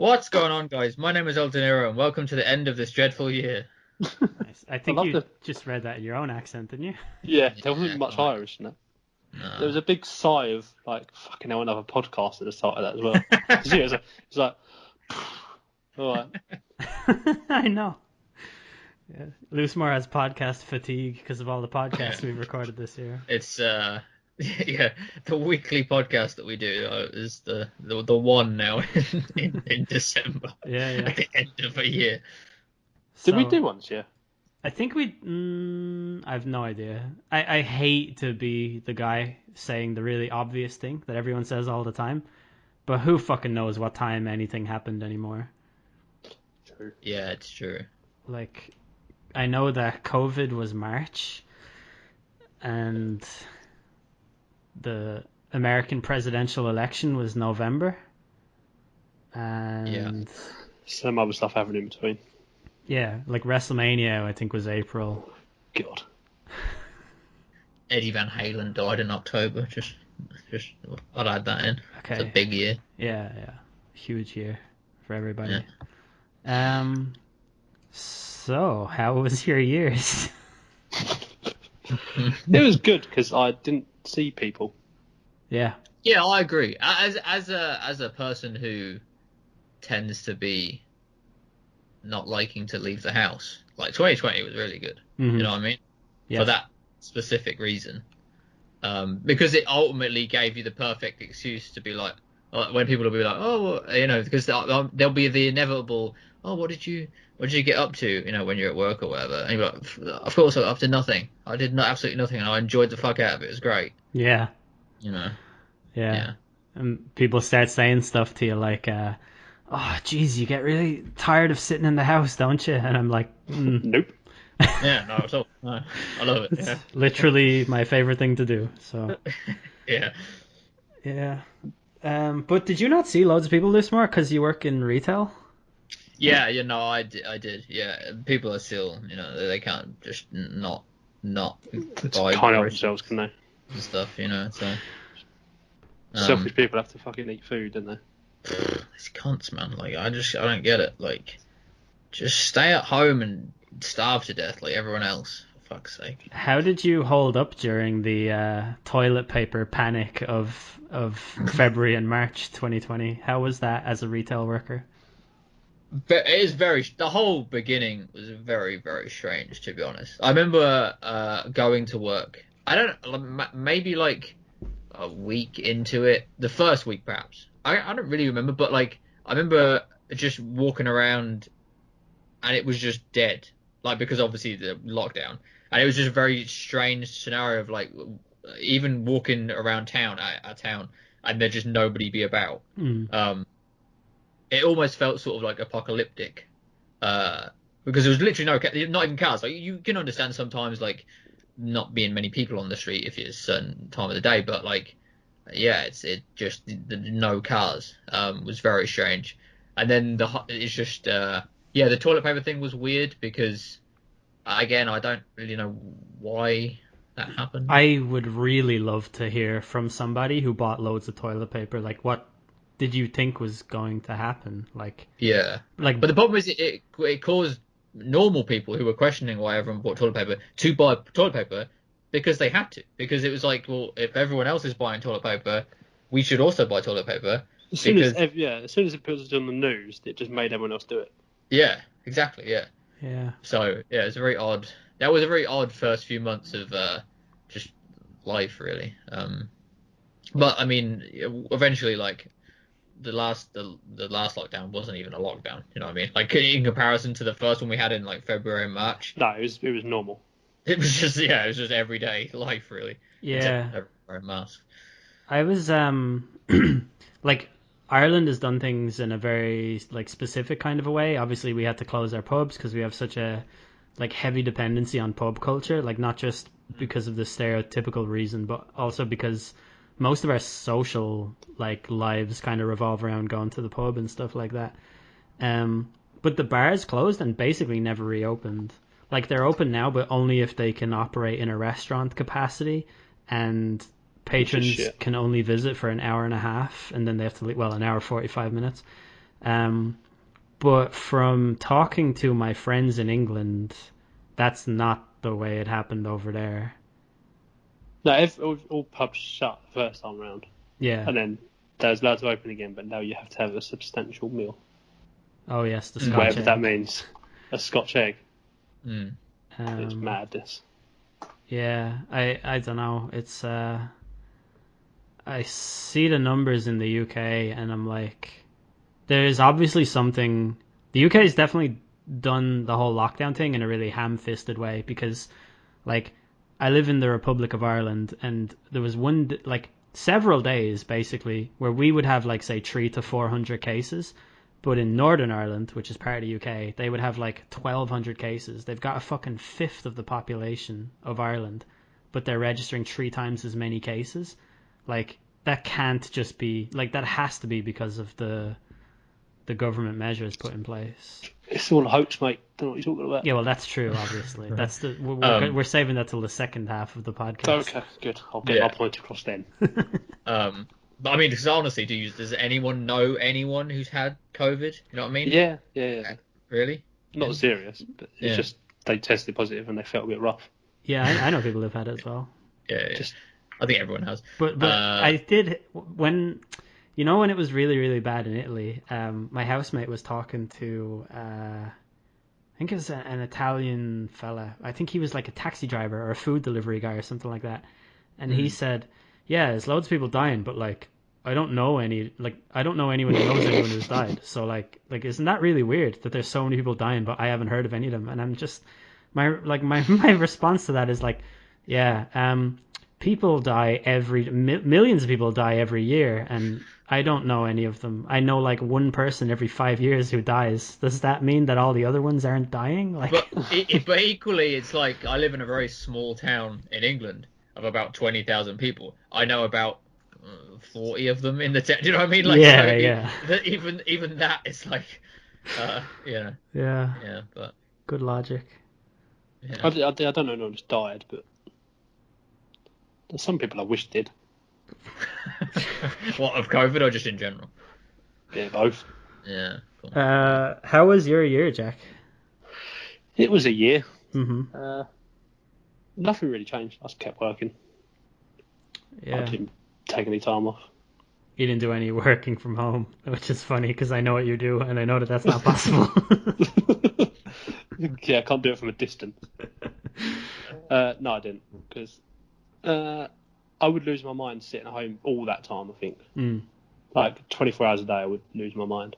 What's going on, guys? My name is El De Niro, and welcome to the end of this dreadful year. Nice. I I think love you the just read that in your own accent, didn't you? yeah. There wasn't Yeah, much kind Irish in it. There of. was a big sigh of like fucking hell, another podcast at the start of that as well. Did you? It's like all right. I know. Yeah. Loosemore has podcast fatigue because of all the Yeah, podcasts we've recorded this year. it's yeah, the weekly podcast that we do is the one now in December Yeah, yeah. at the end of a year. Did we So do one this year? I think we. I have no idea. I hate to be the guy saying the really obvious thing that everyone says all the time, but who fucking knows what time anything happened anymore? True. Yeah, it's true. Like, I know that COVID was March, and the American presidential election was November, Yeah, and Some other stuff happened in between. yeah, like WrestleMania, I think was April. God. Eddie Van Halen died in October. Just I'd add that in. It's a Okay, big year. yeah, yeah, huge year for Yeah. everybody. So how was your years? It was good because I didn't see people. Yeah, Yeah, I agree. As a person who tends to be not liking to leave the house, like 2020 was really good. You mm-hmm. know what I mean? For Yes, that specific reason, because it ultimately gave you the perfect excuse to be like, when people will be like, oh, well, because there'll be the inevitable, oh, what did you get up to, when you're at work or whatever, and you're like, of course, up to nothing. I did absolutely nothing, and I enjoyed the fuck out of it. It was great, yeah, you know. yeah. Yeah. And people start saying stuff to you like, "Oh, geez, you get really tired of sitting in the house, don't you?" And I'm like, Nope. Yeah, no, at all. No, I love it. It's literally my favorite thing to do. So Yeah. Yeah. yeah. But did you not see loads of people this more because you work in retail? Yeah, I did. Yeah, people are still, they can't just not It's buy kind of groceries themselves, can they? and stuff. So, Selfish um, people have to fucking eat food, don't they? these cunts, man. Like, I don't get it. Like, just stay at home and starve to death like everyone else. For fuck's sake. How did you hold up during the toilet paper panic of February and March 2020? How was that as a retail worker? But it is the whole beginning was very, very strange, to be honest. I remember going to work. I don't, maybe like a week into it, the first week perhaps. I don't really remember, but like I remember just walking around and it was just dead, like because obviously the lockdown, and it was just a very strange scenario of like even walking around town, our town, and there just nobody be about. Mm. Um, it almost felt sort of like apocalyptic, uh, because there was literally not even cars. Like you can understand sometimes like not being many people on the street if it's a certain time of the day, but like yeah, it just the no cars was very strange, and then it's just yeah, the toilet paper thing was weird because again I don't really know why that happened. I would really love to hear from somebody who bought loads of toilet paper. Like, what did you think was going to happen? Yeah, Like, but the problem is it caused normal people who were questioning why everyone bought toilet paper to buy toilet paper because they had to, because it was like, well, if everyone else is buying toilet paper, we should also buy toilet paper because As soon as it puts it on the news, it just made everyone else do it. yeah, exactly, yeah. yeah, So yeah, it's a very odd. That was a very odd first few months of just life, really. But I mean, eventually, like the last lockdown wasn't even a lockdown. You know what I mean? Like in comparison to the first one we had in like February and March, No, it was normal. it was just yeah, it was just everyday life, really, except yeah. everyone wearing masks. I was like Ireland has done things in a very like specific kind of a way. Obviously, we had to close our pubs because we have such a like heavy dependency on pub culture. Like not just because of the stereotypical reason, but also because most of our social like lives kind of revolve around going to the pub and stuff like that. But the bars closed and basically never reopened. Like they're open now, but only if they can operate in a restaurant capacity, and Which is patrons shit. can only visit for an hour and a half, and then they have to leave. Well, an hour 45 minutes. But from talking to my friends in England, that's not the way it happened over there. No, all pubs shut the first time round, Yeah. and then there's loads open again. But now you have to have a substantial meal, Oh yes, the Scotch whatever egg. that means. A Scotch egg. Mm. It's madness. Yeah, I don't know. It's I see the numbers in the UK and I'm like, there's obviously something. The UK has definitely done the whole lockdown thing in a really ham-fisted way because, like, I live in the Republic of Ireland and there was several days basically where we would have like say 300 to 400 cases, but in Northern Ireland, which is part of the UK, they would have like 1,200 cases. They've got a fucking fifth of the population of Ireland, but they're registering 3 times as many cases. Like, that can't just be like, that has to be because of the government measures put in place. It's all a hoax, mate. Don't know what you're talking about. Yeah, well, that's true. Obviously, that's we're saving that till the second half of the podcast. Okay, good. I'll get my point across then. But I mean, because honestly, does anyone know anyone who's had COVID? You know what I mean? Yeah. Really? Not serious, but it's just they tested positive and they felt a bit rough. Yeah, I know people who've had it as well. Yeah. Just, I think everyone has. But I did when it was really, really bad in Italy. My housemate was talking to I think it was an Italian fella. I think he was like a taxi driver or a food delivery guy or something like that. And he said, "Yeah, there's loads of people dying, but like I don't know anyone who knows anyone who's died. So like isn't that really weird that there's so many people dying, but I haven't heard of any of them?" And I'm just my response to that is like, yeah, people die millions of people die every year, and I don't know any of them. I know like one person every 5 years who dies. Does that mean that all the other ones aren't dying? Like, but equally, it's like I live in a very small town in England of about 20,000 people. I know about 40 of them in the town. Do you know what I mean? Like, yeah. Even that, it's like, Yeah. But good logic. Yeah. I don't know anyone who's died, but there's some people I wish did. What, of COVID or just in general? Yeah, both. Yeah. Cool. How was your year, Jack? It was a year. Mm-hmm. Nothing really changed. I just kept working. Yeah. I didn't take any time off. You didn't do any working from home, which is funny because I know what you do and I know that that's not possible. Yeah, I can't do it from a distance. No, I didn't, because I would lose my mind sitting at home all that time, I think. Like 24 hours a day, I would lose my mind.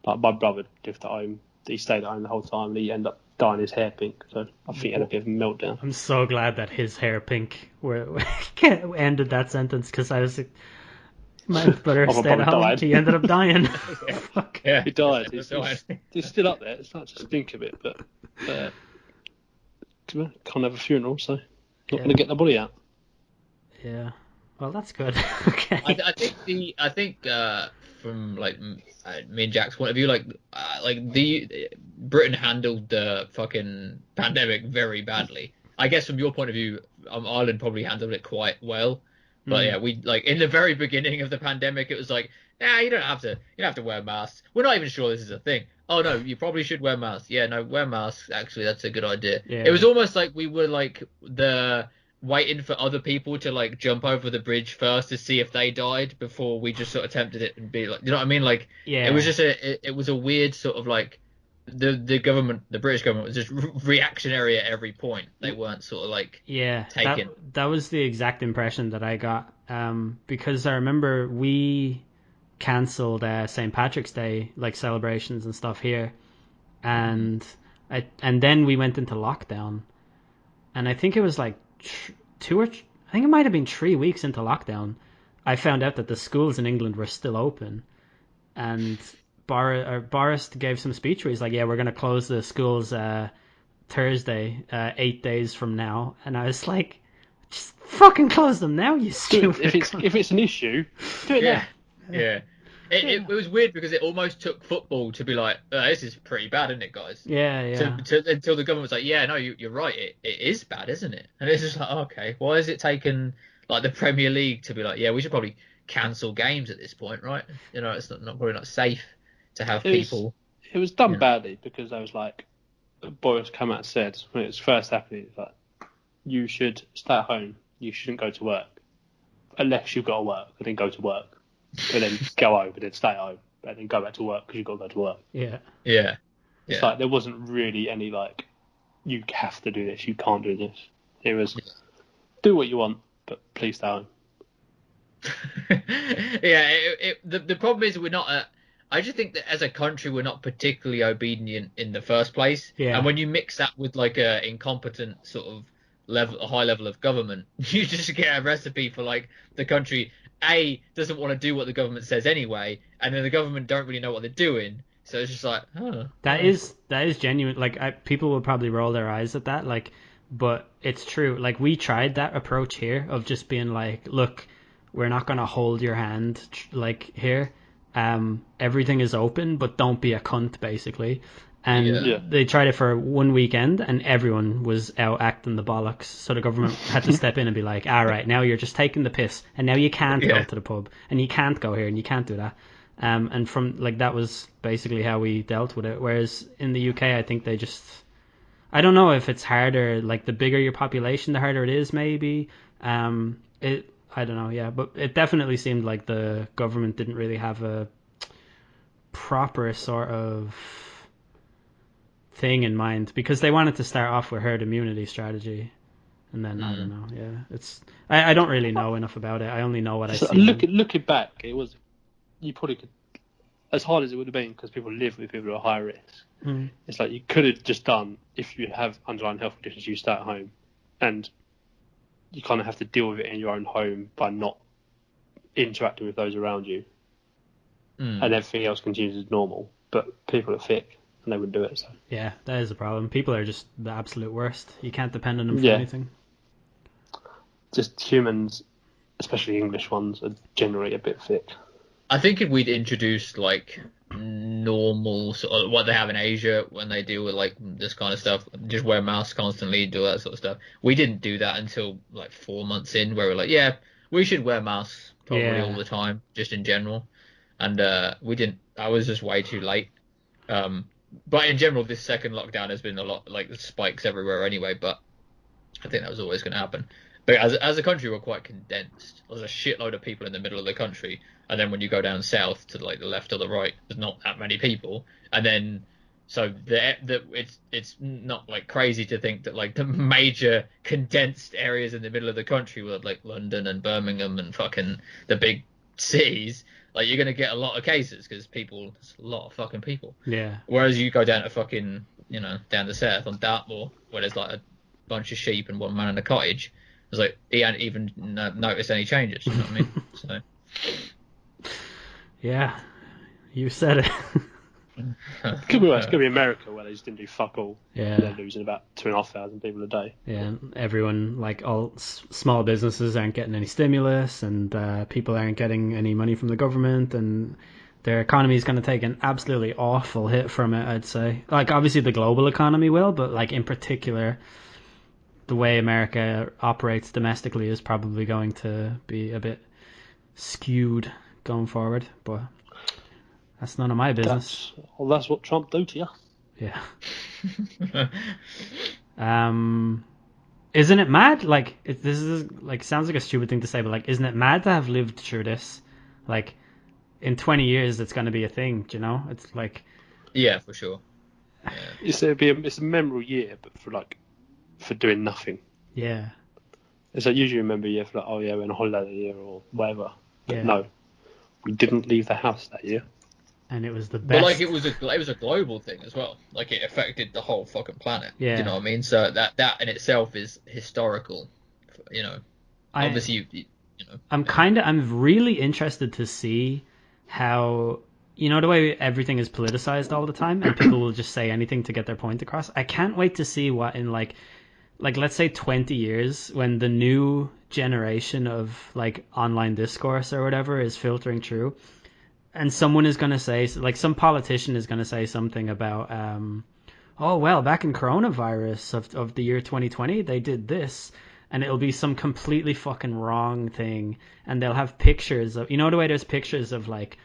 Like, my brother lived at home. He stayed at home the whole time and he ended up dyeing his hair pink. So I think he had a bit of a meltdown. I'm so glad that his hair pink ended that sentence, because I was like, my brother stayed at home. Died. He ended up dying. Fuck. Yeah, he died. He's still up there. It's starting to stink a bit, but can't have a funeral, so not going to get the body out. Yeah. Well, that's good. Okay. I think from like me and Jack's point of view, like Britain handled the fucking pandemic very badly. I guess from your point of view, Ireland probably handled it quite well. But yeah, we like in the very beginning of the pandemic, it was like, you don't have to wear masks. We're not even sure this is a thing. Oh no, you probably should wear masks. Yeah, no, wear masks. Actually, that's a good idea. Yeah. It was almost like we were like waiting for other people to like jump over the bridge first to see if they died before we just sort of attempted it and be like, you know what I mean? Like, it was just it was a weird sort of like the government, the British government was just reactionary at every point. They weren't sort of like taken. That was the exact impression that I got. Because I remember we cancelled St. Patrick's Day like celebrations and stuff here, and then we went into lockdown, and I think it was like I think it might have been 3 weeks into lockdown, I found out that the schools in England were still open, and Boris gave some speech where he's like, yeah, we're going to close the schools Thursday, 8 days from now, and I was like, just fucking close them now, you stupid. If it's an issue, do it now. Yeah. It was weird because it almost took football to be like, this is pretty bad, isn't it, guys? Yeah. Until the government was like, yeah, no, you're right, it is bad, isn't it? And it's just like, okay, why has it taken like the Premier League to be like, yeah, we should probably cancel games at this point, right? You know, it's probably not safe. to have It was- people. It was done Yeah. badly because I was like, Boris came out and said when it was first happening, it's like, you should stay at home. You shouldn't go to work unless you've got to work, and then go to work, and then go home, and then stay at home, and then go back to work because you've got to go to work. Yeah. Yeah. It's Yeah. like there wasn't really any like, you have to do this, you can't do this. It was, do what you want, but please stay home. Yeah, the problem is we're not. I just think that as a country we're not particularly obedient in the first place. Yeah. And when you mix that with like a incompetent sort of a high level of government, you just get a recipe for like the country doesn't want to do what the government says anyway, and then the government don't really know what they're doing. So it's just like, That is genuine. Like, people will probably roll their eyes at that. Like, but it's true. Like, we tried that approach here of just being like, look, we're not gonna hold your hand like here. Everything is open, but don't be a cunt, basically. And Yeah. they tried it for one weekend, and everyone was out acting the bollocks. So the government had to step in and be like, all right, now you're just taking the piss, and now you can't go to the pub, and you can't go here, and you can't do that. And from like that was basically how we dealt with it. Whereas in the UK, I think they just, I don't know if it's harder. Like, the bigger your population, the harder it is. Maybe. I don't know. Yeah, but it definitely seemed like the government didn't really have a proper sort of thing in mind, because they wanted to start off with herd immunity strategy, and then I don't know. Yeah, it's I don't really know enough about it. I only know what I see. Looking back, it was, you probably could, as hard as it would have been because people live with people who are high risk. It's like you could have just done, if you have underlying health conditions, you stay at home, and you kind of have to deal with it in your own home by not interacting with those around you, and everything else continues as normal. But people are thick, and they wouldn't do it. So yeah, that is a problem. People are just the absolute worst. You can't depend on them for anything. Just humans, especially English ones, are generally a bit thick. I think if we'd introduced like normal sort of what they have in Asia when they deal with like this kind of stuff, just wear masks constantly, do that sort of stuff. We didn't do that until like 4 months in, where we're like, yeah, we should wear masks probably all the time, just in general. And we didn't. I was just way too late. But in general, this second lockdown has been a lot like spikes everywhere anyway. But I think that was always going to happen. But as a country, we're quite condensed. There's a shitload of people in the middle of the country, and then when you go down south to like the left or the right, there's not that many people. And then so it's not like crazy to think that like the major condensed areas in the middle of the country were like London and Birmingham and fucking the big cities. Like, you're gonna get a lot of cases because there's a lot of fucking people. Yeah. Whereas you go down to fucking, down the south on Dartmoor, where there's like a bunch of sheep and one man in a cottage. It's like he hadn't even noticed any changes. You know what I mean? So. Yeah, you said it. Could be worse. Could be America, where they just didn't do fuck all. Yeah. They're losing about 2,500 people a day. Yeah, everyone, like all small businesses aren't getting any stimulus, and people aren't getting any money from the government, and their economy is going to take an absolutely awful hit from it, I'd say. Like, obviously the global economy will, but like in particular, the way America operates domestically is probably going to be a bit skewed going forward, but that's none of my business. That's what Trump do to you. Yeah. Isn't it mad? Like, this is like, sounds like a stupid thing to say, but like, isn't it mad to have lived through this? Like, in 20 years, it's going to be a thing. Do you know? It's like, yeah, for sure. Yeah. It's a memorable year, but for doing nothing. Yeah. It's like usually remember a year for like, oh yeah, we're on a holiday that year or whatever. But Yeah. no, we didn't leave the house that year. And it was the best. But like, it was a global thing as well. Like, it affected the whole fucking planet. Yeah. Do you know what I mean? So that in itself is historical. Obviously, I'm really interested to see how, the way everything is politicized all the time, and people will just say anything to get their point across. I can't wait to see what in like let's say 20 years, when the new generation of like online discourse or whatever is filtering through, and someone is going to say, like, some politician is going to say something about, oh, well, back in coronavirus of the year 2020, they did this, and it'll be some completely fucking wrong thing, and they'll have pictures of, the way there's pictures of like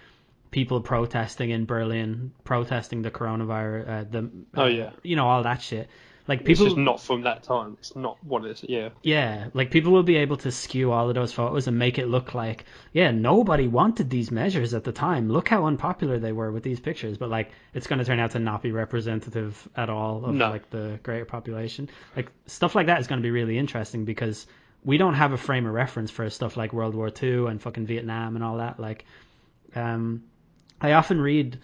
people protesting in Berlin, protesting the coronavirus, all that shit. Like It's people, just not from that time. It's not what it is. Yeah. yeah, like people will be able to skew all of those photos and make it look like, yeah, nobody wanted these measures at the time. Look how unpopular they were with these pictures. But like, it's going to turn out to not be representative at all of No. like the greater population. Like stuff like that is going to be really interesting because we don't have a frame of reference for stuff like World War II and fucking Vietnam and all that. Like, I often read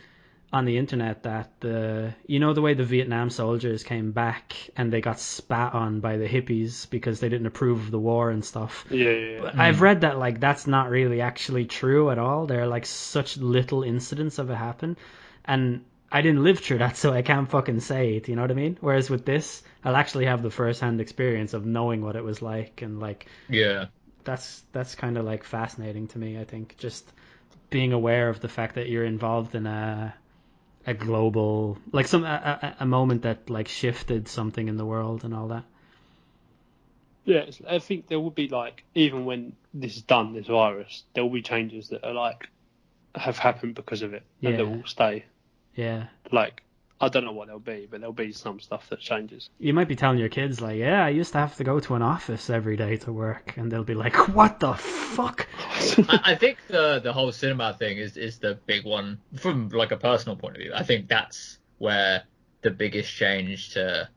on the internet that the way the Vietnam soldiers came back and they got spat on by the hippies because they didn't approve of the war and stuff. Yeah. But I've read that like that's not really actually true at all. There are like such little incidents of it happen, and I didn't live through that, so I can't fucking say it. You know what I mean? Whereas with this, I'll actually have the first-hand experience of knowing what it was like, and like that's kind of like fascinating to me. I think just being aware of the fact that you're involved in a global, like a moment that like shifted something in the world and all that. Yeah, I think there will be like, even when this is done, this virus, there will be changes that are like have happened because of it, and that will stay. Yeah. Like, I don't know what they'll be, but there'll be some stuff that changes. You might be telling your kids like, yeah, I used to have to go to an office every day to work, and they'll be like, what the fuck? I think the whole cinema thing is the big one from like a personal point of view. I think that's where the biggest change that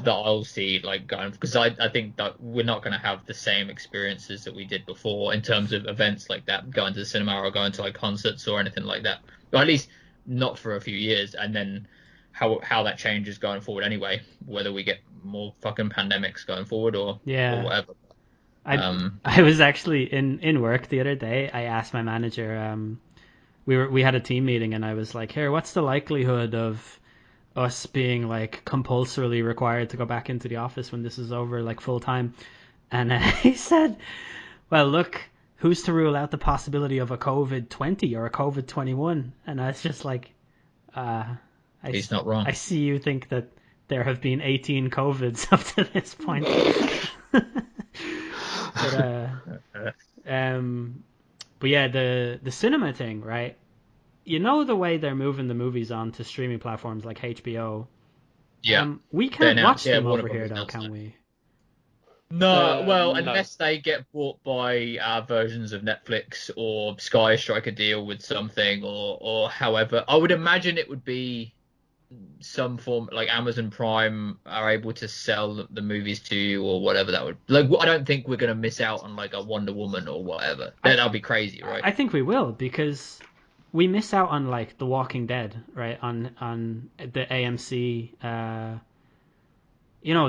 I'll see like going, because I think that we're not going to have the same experiences that we did before in terms of events like that, going to the cinema or going to like concerts or anything like that, or at least not for a few years. And then how that changes going forward anyway, whether we get more fucking pandemics going forward or whatever. I was actually in work the other day. I asked my manager, we had a team meeting, and I was like, here, what's the likelihood of us being like compulsorily required to go back into the office when this is over, like full time? And he said, well, look, who's to rule out the possibility of a COVID-20 or a COVID-21? And I was just like, he's not wrong. I see you think that there have been 18 COVIDs up to this point. But yeah, the cinema thing, right? You know the way they're moving the movies onto streaming platforms like HBO. Yeah, we can't watch them over here though, can we? No, well, no. unless they get bought by versions of Netflix or Sky strike a deal with something, or however. I would imagine it would be some form, like Amazon Prime are able to sell the movies to you or whatever that would. Like, I don't think we're going to miss out on like a Wonder Woman or whatever. That'll be crazy, right? I think we will, because we miss out on like The Walking Dead, right? On the AMC.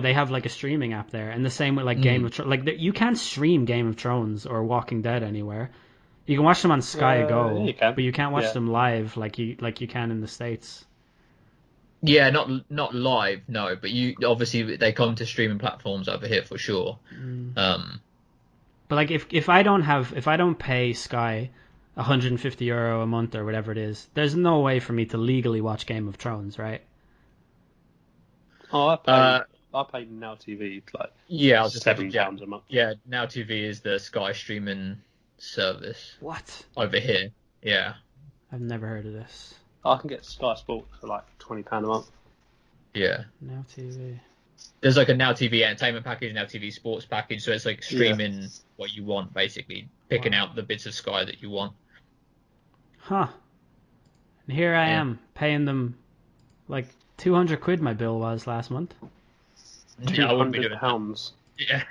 They have like a streaming app there, and the same with like Game of Thrones. Like you can't stream Game of Thrones or Walking Dead anywhere. You can watch them on Sky Go, but you can't watch them live like you can in the States. Yeah, not live, no, but you obviously they come to streaming platforms over here for sure. But like if I don't pay Sky €150 a month or whatever it is, there's no way for me to legally watch Game of Thrones, right? Oh, I pay Now TV like £7 a month. Yeah, Now TV is the Sky streaming service. What? Over here, yeah. I've never heard of this. I can get Sky Sports for like £20 a month. Yeah. Now TV. There's like a Now TV entertainment package, Now TV sports package, so it's like streaming what you want, basically. Picking out the bits of Sky that you want. Huh. And here I am, paying them like £200 my bill was last month. £200. Yeah.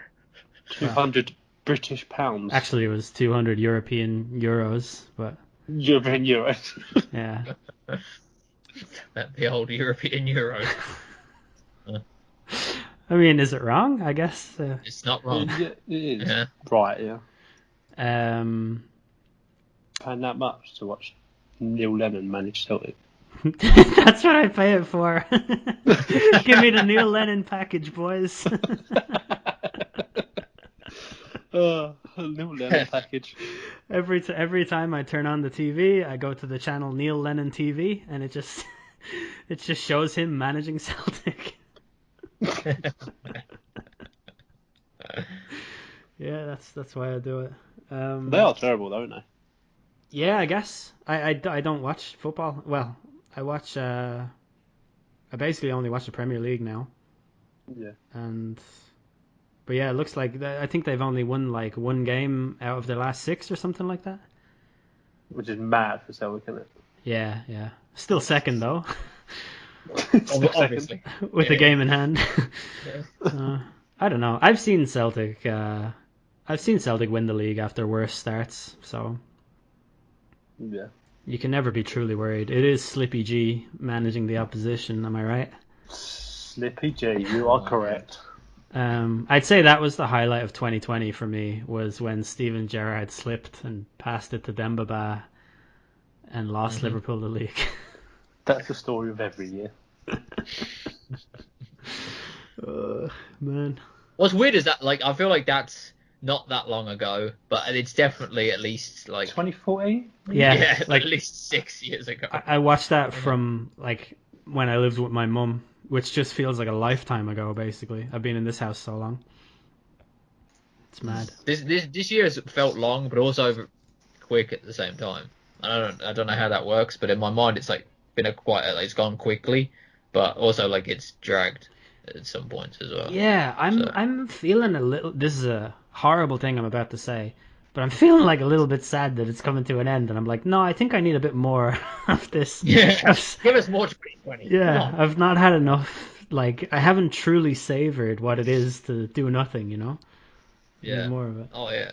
200 British pounds. Actually, it was 200 European euros, but... European euros. Yeah. The old European euro. I mean, is it wrong? I guess. It's not wrong. It is. Yeah. Right, yeah. Paying that much to watch Neil Lennon manage Celtic. That's what I pay it for. Give me the Neil Lennon package, boys. Neil Lennon package. Every time I turn on the TV, I go to the channel Neil Lennon TV, and it just shows him managing Celtic. Yeah, that's why I do it. They are terrible, though, aren't they? Yeah, I guess. I don't watch football. Well, I watch. I basically only watch the Premier League now. Yeah. But yeah, it looks like I think they've only won like one game out of their last 6 or something like that. Which is mad for Celtic, isn't it? Yeah, yeah. Still second though, Obviously. with a game in hand. Yeah. I don't know. I've seen Celtic. I've seen Celtic win the league after worse starts, so Yeah. you can never be truly worried. It is Slippy G managing the opposition. Am I right? Slippy G, you are correct. I'd say that was the highlight of 2020 for me, was when Steven Gerrard slipped and passed it to Dembaba and lost Liverpool the league. That's the story of every year. Man. What's weird is that, like, I feel like that's not that long ago, but it's definitely at least like 2014? Yeah, like at least 6 years ago. I watched that from like when I lived with my mum, which just feels like a lifetime ago. Basically, I've been in this house so long. It's mad. This year has felt long, but also quick at the same time. I don't know how that works, but in my mind, it's like it's gone quickly, but also like it's dragged at some points as well. Yeah, I'm feeling a little. This is a horrible thing I'm about to say, but I'm feeling like a little bit sad that it's coming to an end, and I'm like, no, I think I need a bit more of this. Yeah, give us more 2020. Yeah, I've not had enough. Like, I haven't truly savored what it is to do nothing. You know. Yeah. Need more of it. Oh yeah.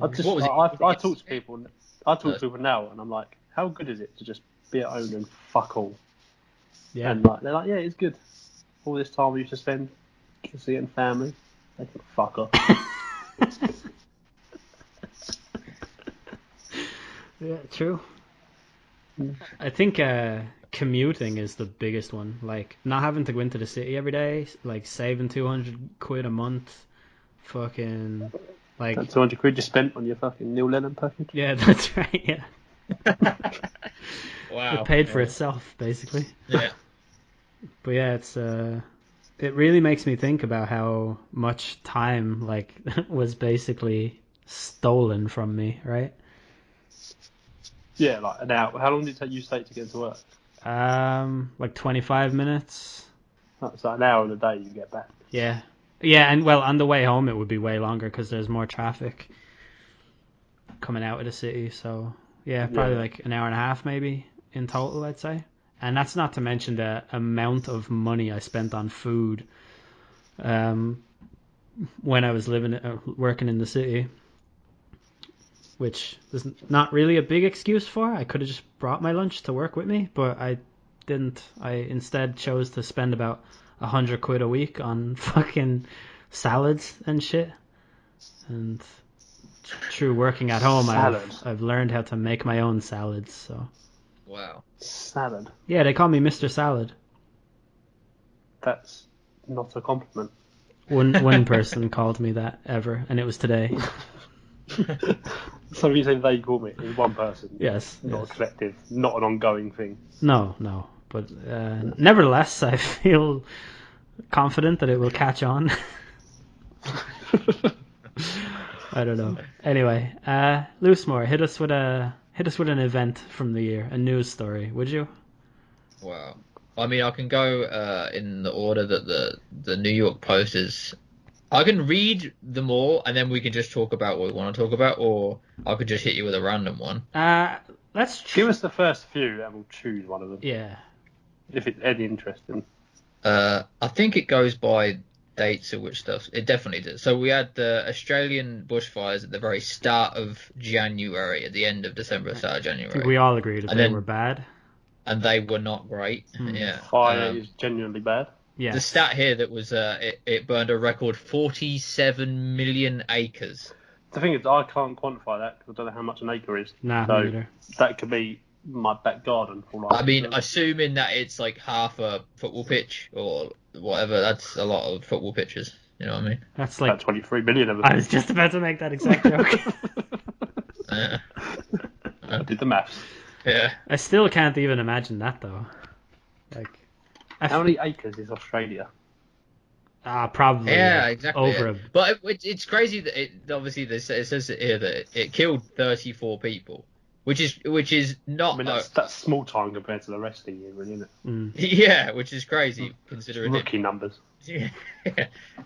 I talk to people. I talk to people now, and I'm like, how good is it to just be at home and fuck all? Yeah. And like, they're like, yeah, it's good. All this time we used to spend seeing family, they can fuck off. Yeah, true. I think commuting is the biggest one. Like, not having to go into the city every day, like saving 200 quid a month. Fucking, like... That 200 quid you spent on your fucking Neil Lennon package? Yeah, that's right, yeah. Wow. It paid for itself, basically. Yeah. But yeah, it really makes me think about how much time, like, was basically stolen from me, right? Yeah, like an hour. How long did it take you to get to work? Like 25 minutes. That's like an hour in a day you get back. Yeah. Yeah, and well, on the way home it would be way longer because there's more traffic coming out of the city. So, yeah, probably like an hour and a half maybe in total, I'd say. And that's not to mention the amount of money I spent on food when I was working in the city, which there's not really a big excuse for. I could have just brought my lunch to work with me, but I didn't. I instead chose to spend about 100 quid a week on fucking salads and shit. And through working at home, I've learned how to make my own salads. So. Wow. Salad? Yeah, they call me Mr. Salad. That's not a compliment. One person called me that ever, and it was today. So you say they call me? It's one person. Yes. Not a collective, not an ongoing thing. No. But nevertheless, I feel confident that it will catch on. I don't know. Anyway, Loosemore, hit us with an event from the year, a news story, would you? Wow. I mean, I can go in the order that the New York Post is. I can read them all, and then we can just talk about what we want to talk about, or I could just hit you with a random one. Let's give us the first few, and we'll choose one of them. Yeah. If it's any interesting. I think it goes by dates of which stuff. It definitely does. So we had the Australian bushfires at the very start of January, at the end of December, start of January. I think we all agreed that they were bad. And they were not great. Yeah. Fire is genuinely bad. Yeah. The stat here that was it burned a record 47 million acres. The thing is, I can't quantify that because I don't know how much an acre is. Nah, me neither. That could be my back garden. I mean, assuming that it's like half a football pitch or whatever, that's a lot of football pitches. You know what I mean? That's like about 23 million of them. I was just about to make that exact joke. I did the maths. Yeah. I still can't even imagine that though. Like, how many acres is Australia? Probably. Yeah, exactly. Over Yeah. But it's crazy that obviously it says here that it killed 34 people, which is I not. mean, that's small time compared to the rest of the year, really, isn't it? Yeah, which is crazy It's considering rookie numbers. Yeah,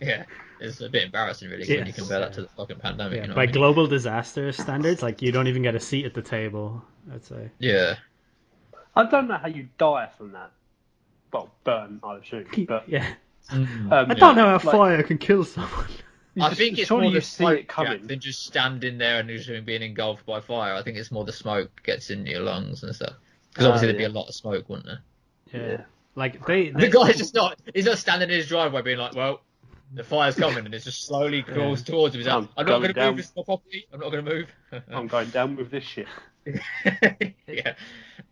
yeah. It's a bit embarrassing, really, when you compare that to the fucking pandemic. Yeah, You know by what I mean? global disaster standards, like you don't even get a seat at the table, I'd say. Yeah. I don't know how you die from that. Well, burn, I assume. But Yeah. I I don't know how fire can kill someone. I think it's surely more the you see smoke it coming. than just standing there and just being engulfed by fire. I think it's more the smoke gets into your lungs and stuff. Because obviously there'd be a lot of smoke, wouldn't there? Yeah. Like The guy's just he's not standing in his driveway being like, well, the fire's coming, and it just slowly crawls towards him. He's like, I'm not going to move this property. I'm not going to move. I'm going down with this shit. Yeah.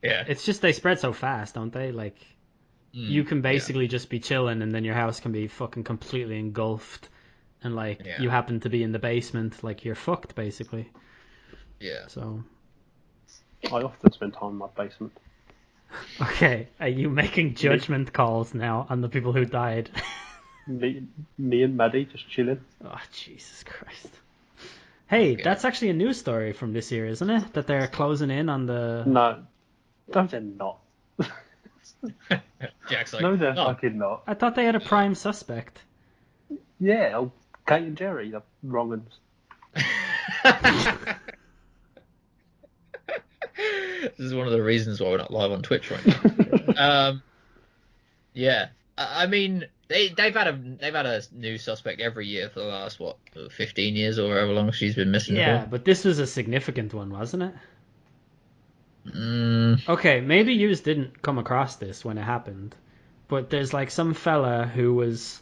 It's just they spread so fast, don't they? Like, you can basically just be chilling, and then your house can be fucking completely engulfed, and like you happen to be in the basement, like you're fucked basically. Yeah. So. I often spend time in my basement. Okay, are you making judgment calls now on the people who died? Me and Maddie just chilling. Oh, Jesus Christ. Hey, that's actually a news story from this year, isn't it? That they're closing in on the... No, they're not. Jack's like, no, they're fucking not. I thought they had a prime suspect. Yeah, Kate and Jerry, the wrong ones. This is one of the reasons why we're not live on Twitch right now. Yeah, I mean they've had a new suspect every year for the last 15 years or however long she's been missing. Yeah, for. But this was a significant one, wasn't it? Mm. Okay, maybe you didn't come across this when it happened, but there's like some fella who was,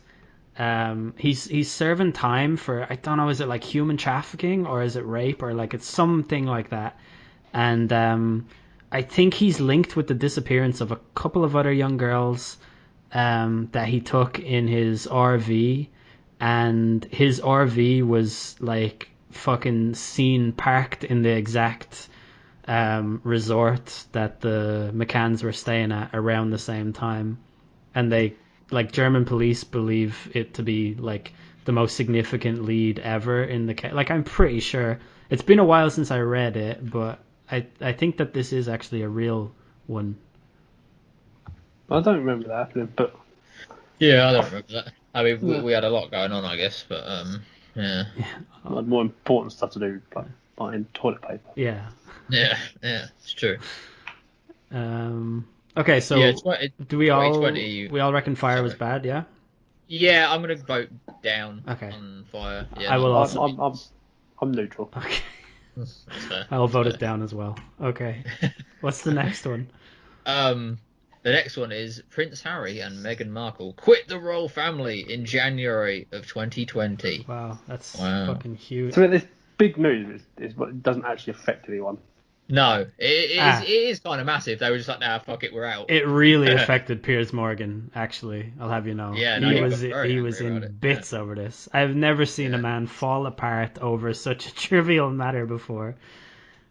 he's serving time for, I don't know, is it like human trafficking or is it rape or like it's something like that, and I think he's linked with the disappearance of a couple of other young girls that he took in his RV, and his RV was like fucking seen parked in the exact resort that the McCanns were staying at around the same time, and they like German police believe it to be like the most significant lead ever in the case. Like I'm pretty sure it's been a while since I read it, but I think that this is actually a real one. I don't remember that happening, but Yeah, I don't remember that. I mean, we had a lot going on, I guess, but yeah. I had more important stuff to do, like buying toilet paper. Yeah, it's true. Okay, so do we all 2020, we all reckon fire was bad? Yeah. Yeah, I'm gonna vote down on fire. Yeah, I will also. I'm neutral. Okay. That's fair. I'll vote it down as well. Okay. What's the next one? The next one is Prince Harry and Meghan Markle quit the royal family in January of 2020. Wow, that's fucking huge. So this big news is it doesn't actually affect anyone. No, it is kind of massive. They were just like, nah, fuck it, we're out. It really affected Piers Morgan, actually. I'll have you know. Yeah, no, he was in bits over this. I've never seen a man fall apart over such a trivial matter before.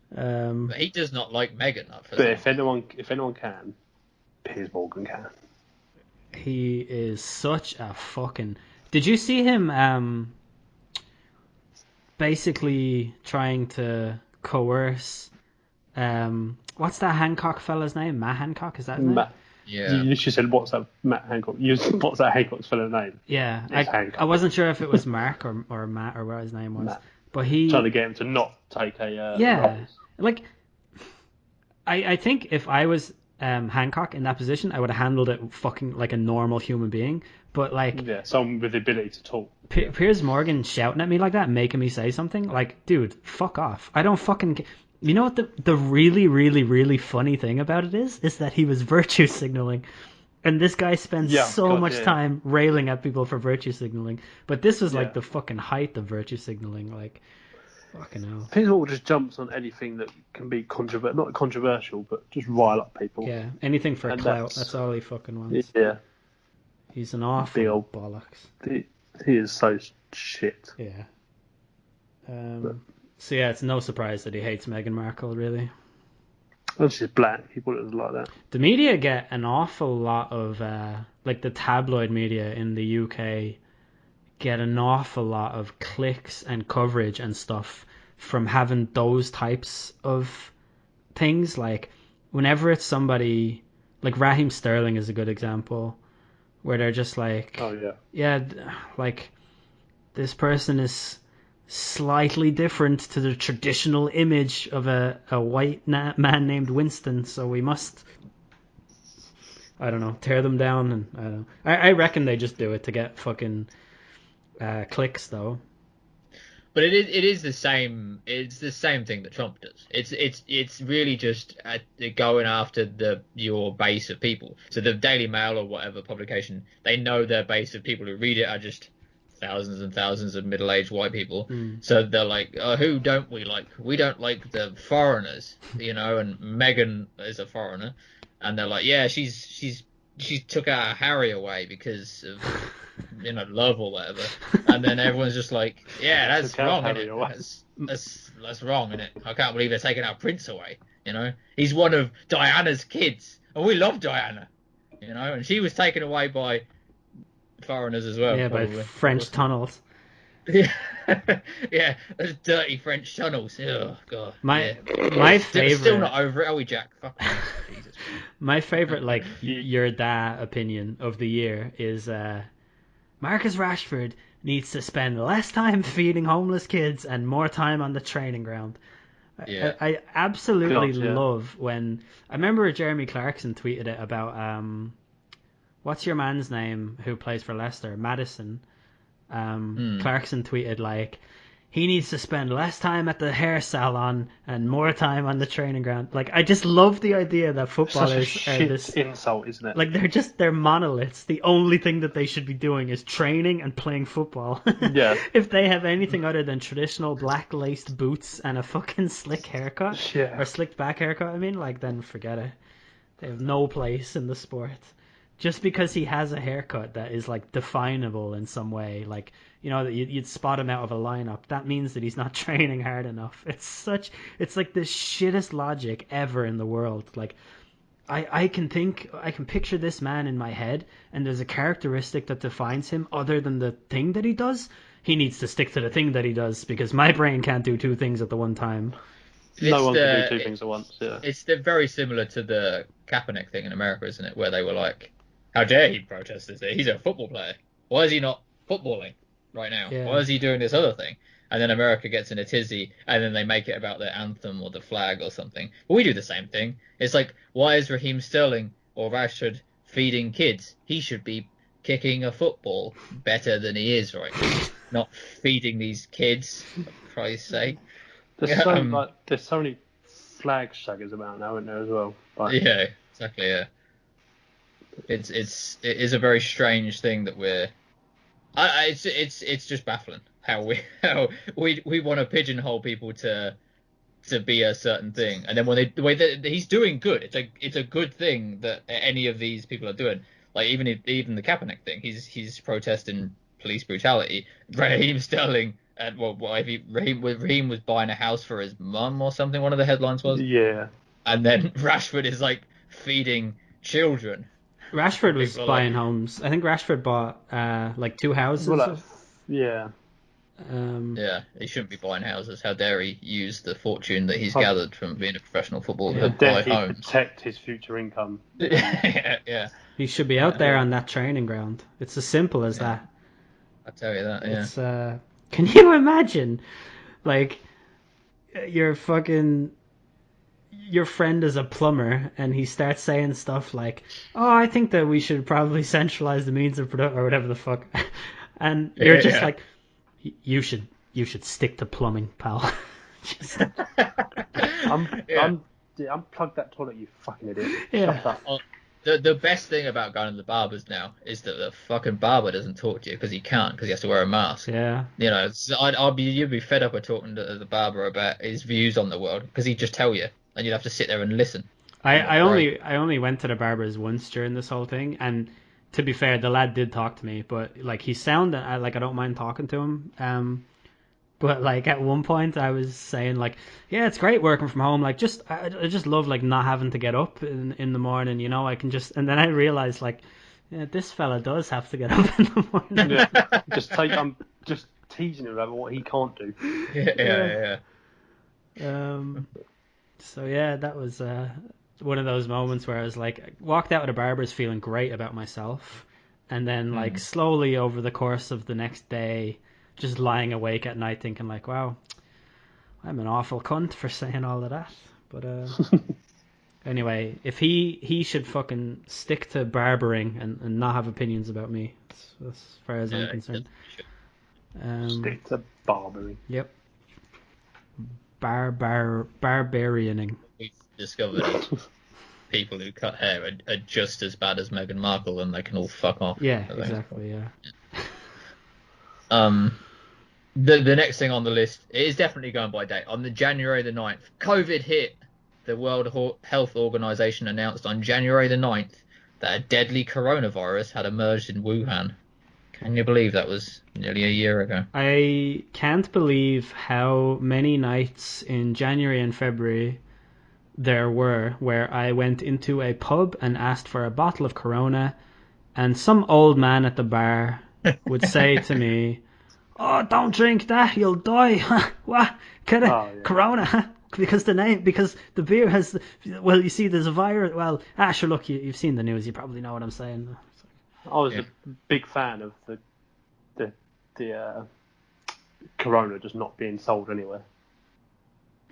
But he does not like Meghan. But if anyone can, Piers Morgan can. He is such a fucking... Did you see him basically trying to coerce... what's that Hancock fella's name? Matt Hancock, is that his name? Yeah. You literally said, what's that Matt Hancock? What's that Hancock's fella's name? Yeah. I wasn't sure if it was Mark or Matt or what his name was. Matt. But he... Trying to get him to not take a... Yeah. Like, I think if I was Hancock in that position, I would have handled it fucking like a normal human being. But like... Yeah, someone with the ability to talk. Piers Morgan shouting at me like that, making me say something, like, dude, fuck off. I don't fucking... You know what the really, really, really funny thing about it is that he was virtue signaling. And this guy spends so much time railing at people for virtue signaling. But this was like the fucking height of virtue signaling. Like, fucking hell. People just jumps on anything that can be not controversial, but just rile up people. Yeah, anything for clout. That's all he fucking wants. Yeah. He's an awful big old bollocks. He is so shit. Yeah. So yeah, it's no surprise that he hates Meghan Markle, really. Well, she's black. He put it like that. The media get an awful lot of, like the tabloid media in the UK get an awful lot of clicks and coverage and stuff from having those types of things. Like, whenever it's somebody like Raheem Sterling is a good example, where they're just like, Oh yeah. yeah, like this person is slightly different to the traditional image of a white man named Winston, so we must, I don't know, tear them down. And I don't know. I reckon they just do it to get fucking clicks, though. But it is the same. It's the same thing that Trump does. It's really just going after your base of people. So the Daily Mail or whatever publication, they know their base of people who read it are just thousands and thousands of middle-aged white people. So they're like, who don't we like? We don't like the foreigners, you know. And Meghan is a foreigner, and they're like, yeah, she took our Harry away because of, you know, love or whatever. And then everyone's just like, yeah, that's wrong, innit? That's wrong, innit? I can't believe they're taking our prince away, you know? He's one of Diana's kids, and we love Diana, you know? And she was taken away by foreigners as well. Yeah, probably. by French tunnels. Yeah, yeah, those dirty French tunnels. Oh god. My favorite. Still not over it, are we, Jack? Fuck Jesus. My favorite, like, your dad opinion of the year is Marcus Rashford needs to spend less time feeding homeless kids and more time on the training ground. Yeah. I absolutely God, yeah. love when I remember Jeremy Clarkson tweeted it about what's your man's name who plays for Leicester, Maddison. Clarkson tweeted like, he needs to spend less time at the hair salon and more time on the training ground. Like, I just love the idea that footballers Such a are this insult, isn't it? like, they're monoliths. The only thing that they should be doing is training and playing football. Yeah. If they have anything other than traditional black laced boots and a fucking slick haircut, Yeah. or slicked back haircut, I mean, like, then forget it. They have no place in the sport. Just because he has a haircut that is, like, definable in some way, like, you know, that you'd spot him out of a lineup, that means that he's not training hard enough. It's like the shittest logic ever in the world. Like, I can picture this man in my head, and there's a characteristic that defines him other than the thing that he does. He needs to stick to the thing that he does, because my brain can't do two things at the one time. No one can do two things at once. Yeah. It's very similar to the Kaepernick thing in America, isn't it? Where they were like, how dare he protest this? He's a football player. Why is he not footballing right now? Yeah. Why is he doing this other thing? And then America gets in a tizzy, and then they make it about their anthem or the flag or something. But we do the same thing. It's like, why is Raheem Sterling or Rashford feeding kids? He should be kicking a football better than he is right now. Not feeding these kids, for Christ's sake. There's so many flag shaggers about now, isn't there, as well? Like, Yeah, exactly. Yeah, it is a very strange thing that we're. It's just baffling how we want to pigeonhole people to be a certain thing, and then when the way that he's doing good, it's a good thing that any of these people are doing. Like even the Kaepernick thing, he's protesting police brutality. Raheem Sterling. And Raheem was buying a house for his mum or something. One of the headlines was. Yeah. And then Rashford is like feeding children. Rashford was buying homes. I think Rashford bought like 2 houses. Well, yeah. Yeah, he shouldn't be buying houses. How dare he use the fortune that he's gathered from being a professional footballer to buy homes? Protect his future income. Yeah. He should be out there on that training ground. It's as simple as that. I tell you that. Yeah. It's can you imagine, like, your friend is a plumber, and he starts saying stuff like, "Oh, I think that we should probably centralize the means of production," or whatever the fuck, and you're just like, "You should stick to plumbing, pal." Unplug that toilet, you fucking idiot. Yeah. Shut up. The best thing about going to the barbers now is that the fucking barber doesn't talk to you because he has to wear a mask. Yeah. You know, you'd be fed up of talking to the barber about his views on the world because he'd just tell you, and you'd have to sit there and listen. I only went to the barbers once during this whole thing, and to be fair, the lad did talk to me, but like he sounded like I don't mind talking to him. But like at one point I was saying like, yeah, it's great working from home. Like I just love like not having to get up in the morning, you know. I can just, and then I realized like Yeah, this fella does have to get up in the morning. Yeah. I'm just teasing him over what he can't do. Yeah. So yeah, that was one of those moments where I was like, I walked out of the barber's feeling great about myself, and then like slowly over the course of the next day, just lying awake at night thinking like, wow, I'm an awful cunt for saying all of that. But anyway, if he should fucking stick to barbering and not have opinions about me, as far as I'm concerned. Stick to barbering. Yep. Barbarianing. We've discovered people who cut hair are just as bad as Meghan Markle, and they can all fuck off. Yeah, exactly. Yeah. The next thing on the list, it is definitely going by date. On the January the 9th, COVID hit. The World Health Organization announced on January the 9th that a deadly coronavirus had emerged in Wuhan. Can you believe that was nearly a year ago? I can't believe how many nights in January and February there were where I went into a pub and asked for a bottle of Corona, and some old man at the bar would say to me, "Oh, don't drink that, you'll die." What? Corona? Because the beer has, well, you see, there's a virus. Well, sure, look, you've seen the news, you probably know what I'm saying. I was a big fan of the Corona just not being sold anywhere.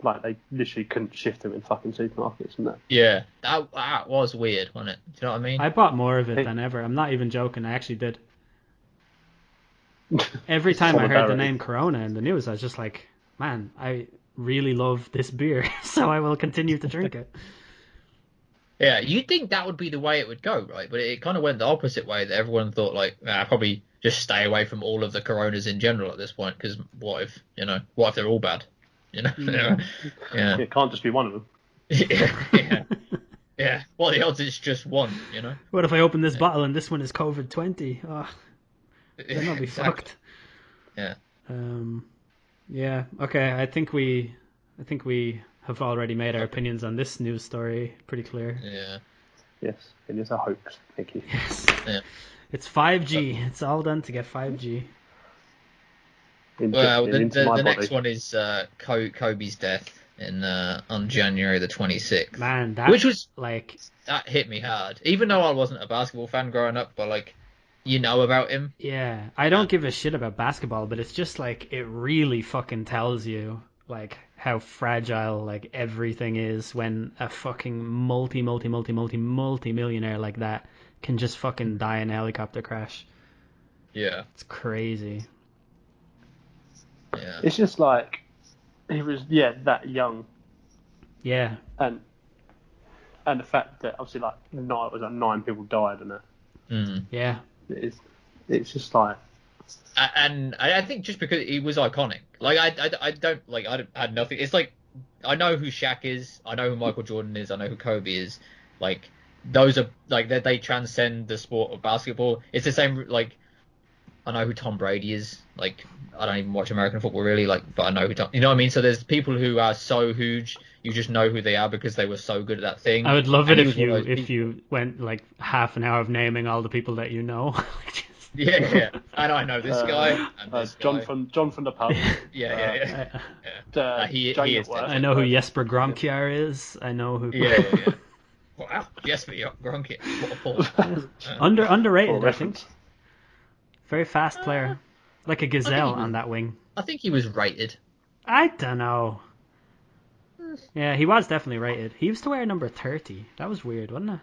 Like, they literally couldn't shift them in fucking supermarkets and that. Yeah, that was weird, wasn't it? Do you know what I mean? I bought more of it than ever. I'm not even joking. I actually did. Every time I heard the name Corona in the news, I was just like, man, I really love this beer, so I will continue to drink it. Yeah, you'd think that would be the way it would go, right? But it kind of went the opposite way, that everyone thought, like, probably just stay away from all of the Coronas in general at this point, because what if they're all bad? Yeah. It can't just be one of them. Yeah. Well, the odds it's just one, What if I open this bottle and this one is COVID-20? Oh, then I'll be fucked. Yeah. Yeah. Okay. I think we have already made our opinions on this news story pretty clear. Yeah. Yes, it is a hoax. Thank you. Yes. Yeah. It's 5G. It's all done to get 5G. Well, the next one is Kobe's death on January the 26th. Man, that hit me hard. Even though I wasn't a basketball fan growing up, but like, about him. Yeah, I don't give a shit about basketball, but it's just like, it really fucking tells you like how fragile like everything is when a fucking multi-millionaire like that can just fucking die in a helicopter crash. Yeah. It's crazy. Yeah. It's just like, he was that young. Yeah. And the fact that obviously like 9 people died in it. Yeah. It's just like, and I think just because he was iconic, like I had nothing. It's like, I know who Shaq is, I know who Michael Jordan is, I know who Kobe is. Like, those are like they transcend the sport of basketball. It's the same. Like, I know who Tom Brady is. Like, I don't even watch American football really. Like, but I know who you know what I mean. So there's people who are so huge, you just know who they are because they were so good at that thing. I would love it if you went like half an hour of naming all the people that you know. Yeah. And I know this guy. And this John guy. from the pub. Yeah. He is. I know who Jesper Gromkjaer is. I know who. Yeah. Wow, Jesper Gromkjaer. What a underrated, I think. Very fast player, like a gazelle on that wing. I think he was rated. I don't know. Yeah, he was definitely rated. He used to wear number 30. That was weird, wasn't it?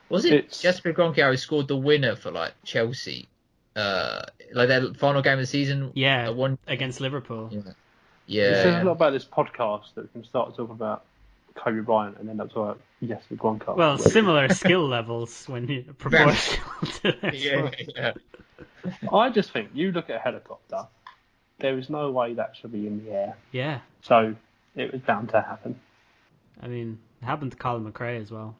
Was it Jesper Gromkjaer who scored the winner for like Chelsea, like their final game of the season? Yeah, against Liverpool. Yeah. There's a lot about this podcast that we can start to talk about Kobe Bryant and end up talking about Jesper Gromkjaer. Well, similar skill levels when you proportional to this. Yeah. I just think you look at a helicopter. There is no way that should be in the air. Yeah. So it was bound to happen. I mean, it happened to Colin McRae as well.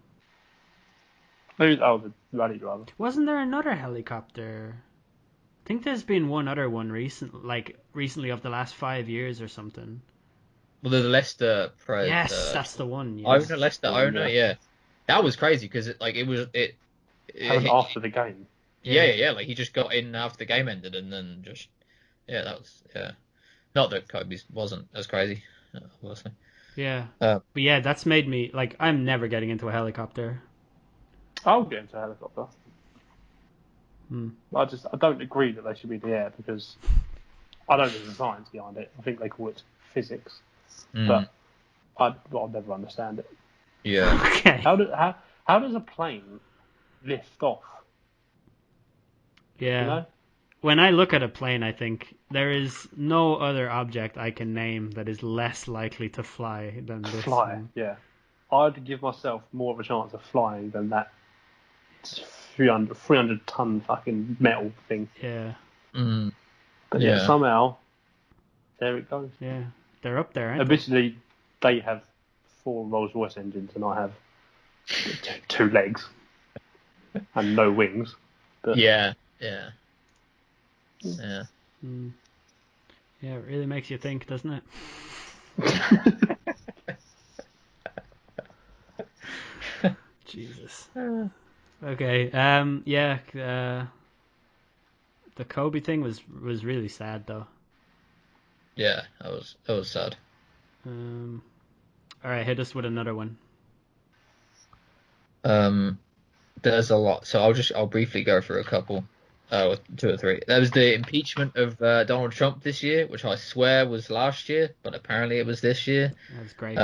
The rally driver. Wasn't there another helicopter? I think there's been one other one recently of the last 5 years or something. Well, the Leicester Pro. Yes, that's the one. Yes. Leicester owner, yeah. That was crazy because it After the game. Yeah. Like he just got in after the game ended, and then just that was Not that Kobe's wasn't as crazy, obviously. Yeah, but yeah, that's made me like I'm never getting into a helicopter. I'll get into a helicopter. I don't agree that they should be in the air because I don't think there's science behind it. I think they call it physics, but I'll never understand it. Yeah. Okay. How does a plane lift off? Yeah. You know? When I look at a plane, I think there is no other object I can name that is less likely to fly than this one. Yeah. I'd give myself more of a chance of flying than that 300 ton fucking metal thing. Yeah. But somehow, there it goes. Yeah. They're up there, aren't Admittedly, they have 4 Rolls-Royce engines and I have 2 legs and no wings. But Yeah, it really makes you think, doesn't it? Jesus. Okay. The Kobe thing was really sad though. Yeah, that was sad. All right, hit us with another one. There's a lot, so I'll briefly go through a couple, 2 or 3. There was the impeachment of Donald Trump this year, which I swear was last year, but apparently it was this year. That's great.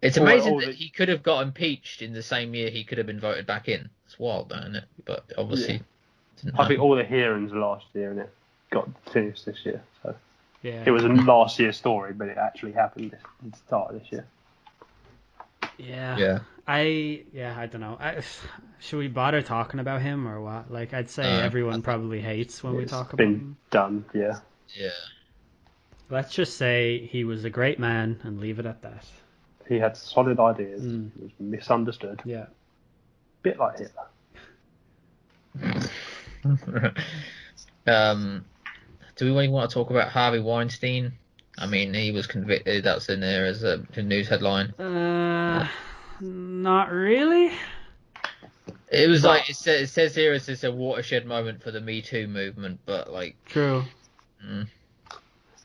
It's amazing that he could have got impeached in the same year he could have been voted back in. It's wild, isn't it? But obviously, I think all the hearings last year and it got finished this year. So it was a last year story, but it actually happened at the start of this year. Yeah. I don't know. Should we bother talking about him or what? Like, I'd say everyone probably hates when we talk about him. It's been done, yeah. Yeah. Let's just say he was a great man and leave it at that. He had solid ideas. He was misunderstood. Yeah. Bit like Hitler. Do we really want to talk about Harvey Weinstein? I mean, he was convicted. That's in there as a news headline. Not really. It was like it says here it's a watershed moment for the Me Too movement, but like true. I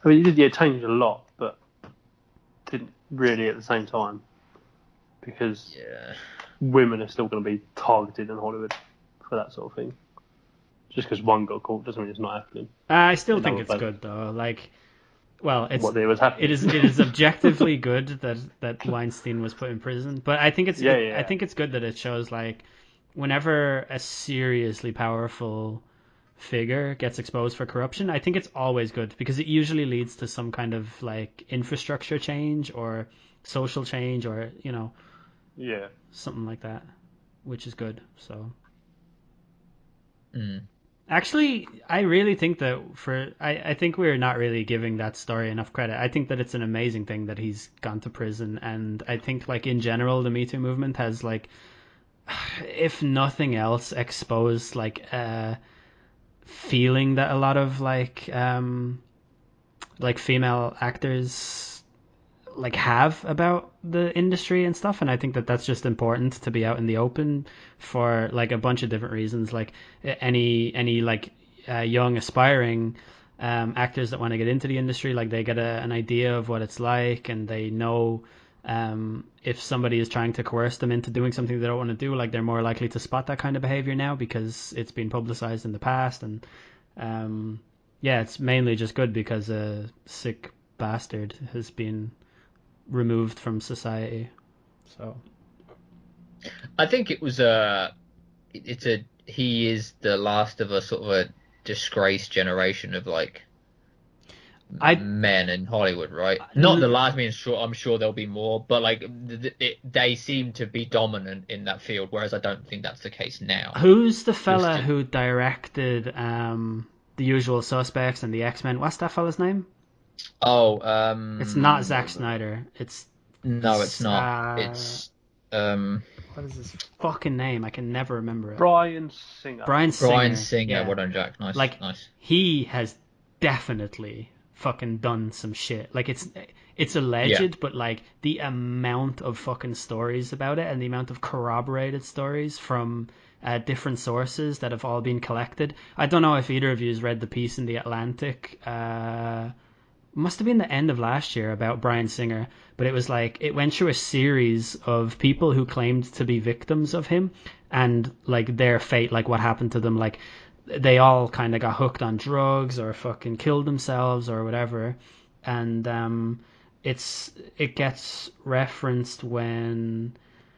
mean, he did change a lot, but didn't really at the same time because women are still going to be targeted in Hollywood for that sort of thing. Just because one got caught doesn't mean it's not happening. I still think it's good though. Like, well, it is objectively good that Weinstein was put in prison, but I think it's I think it's good that it shows like whenever a seriously powerful figure gets exposed for corruption, I think it's always good because it usually leads to some kind of like infrastructure change or social change or something like that, which is good. So actually, I really think that I think we're not really giving that story enough credit. I think that it's an amazing thing that he's gone to prison, and I think like in general the Me Too movement has like, if nothing else, exposed like feeling that a lot of like female actors like have about the industry and stuff, and I think that that's just important to be out in the open for like a bunch of different reasons. Like any like young aspiring actors that want to get into the industry, like they get an idea of what it's like, and they know if somebody is trying to coerce them into doing something they don't want to do, like they're more likely to spot that kind of behavior now because it's been publicized in the past. And it's mainly just good because a sick bastard has been removed from society. So I think it was he is the last of a sort of a disgraced generation of like men in Hollywood, right? Not the last. I mean, I'm sure there'll be more, but like they seem to be dominant in that field, whereas I don't think that's the case now. Who's the fella who directed The Usual Suspects and the X-Men? What's that fella's name? It's not Zack Snyder. It's not. It's what is his fucking name? I can never remember it. Bryan Singer. Bryan Singer. Yeah. Well done, Jack. Nice. Like, nice. He has definitely fucking done some shit. Like it's alleged, but like the amount of fucking stories about it and the amount of corroborated stories from different sources that have all been collected. I don't know if either of you has read the piece in The Atlantic. Must have been the end of last year about Bryan Singer, but it was like it went through a series of people who claimed to be victims of him and like their fate, like what happened to them. Like they all kind of got hooked on drugs or fucking killed themselves or whatever. And it gets referenced when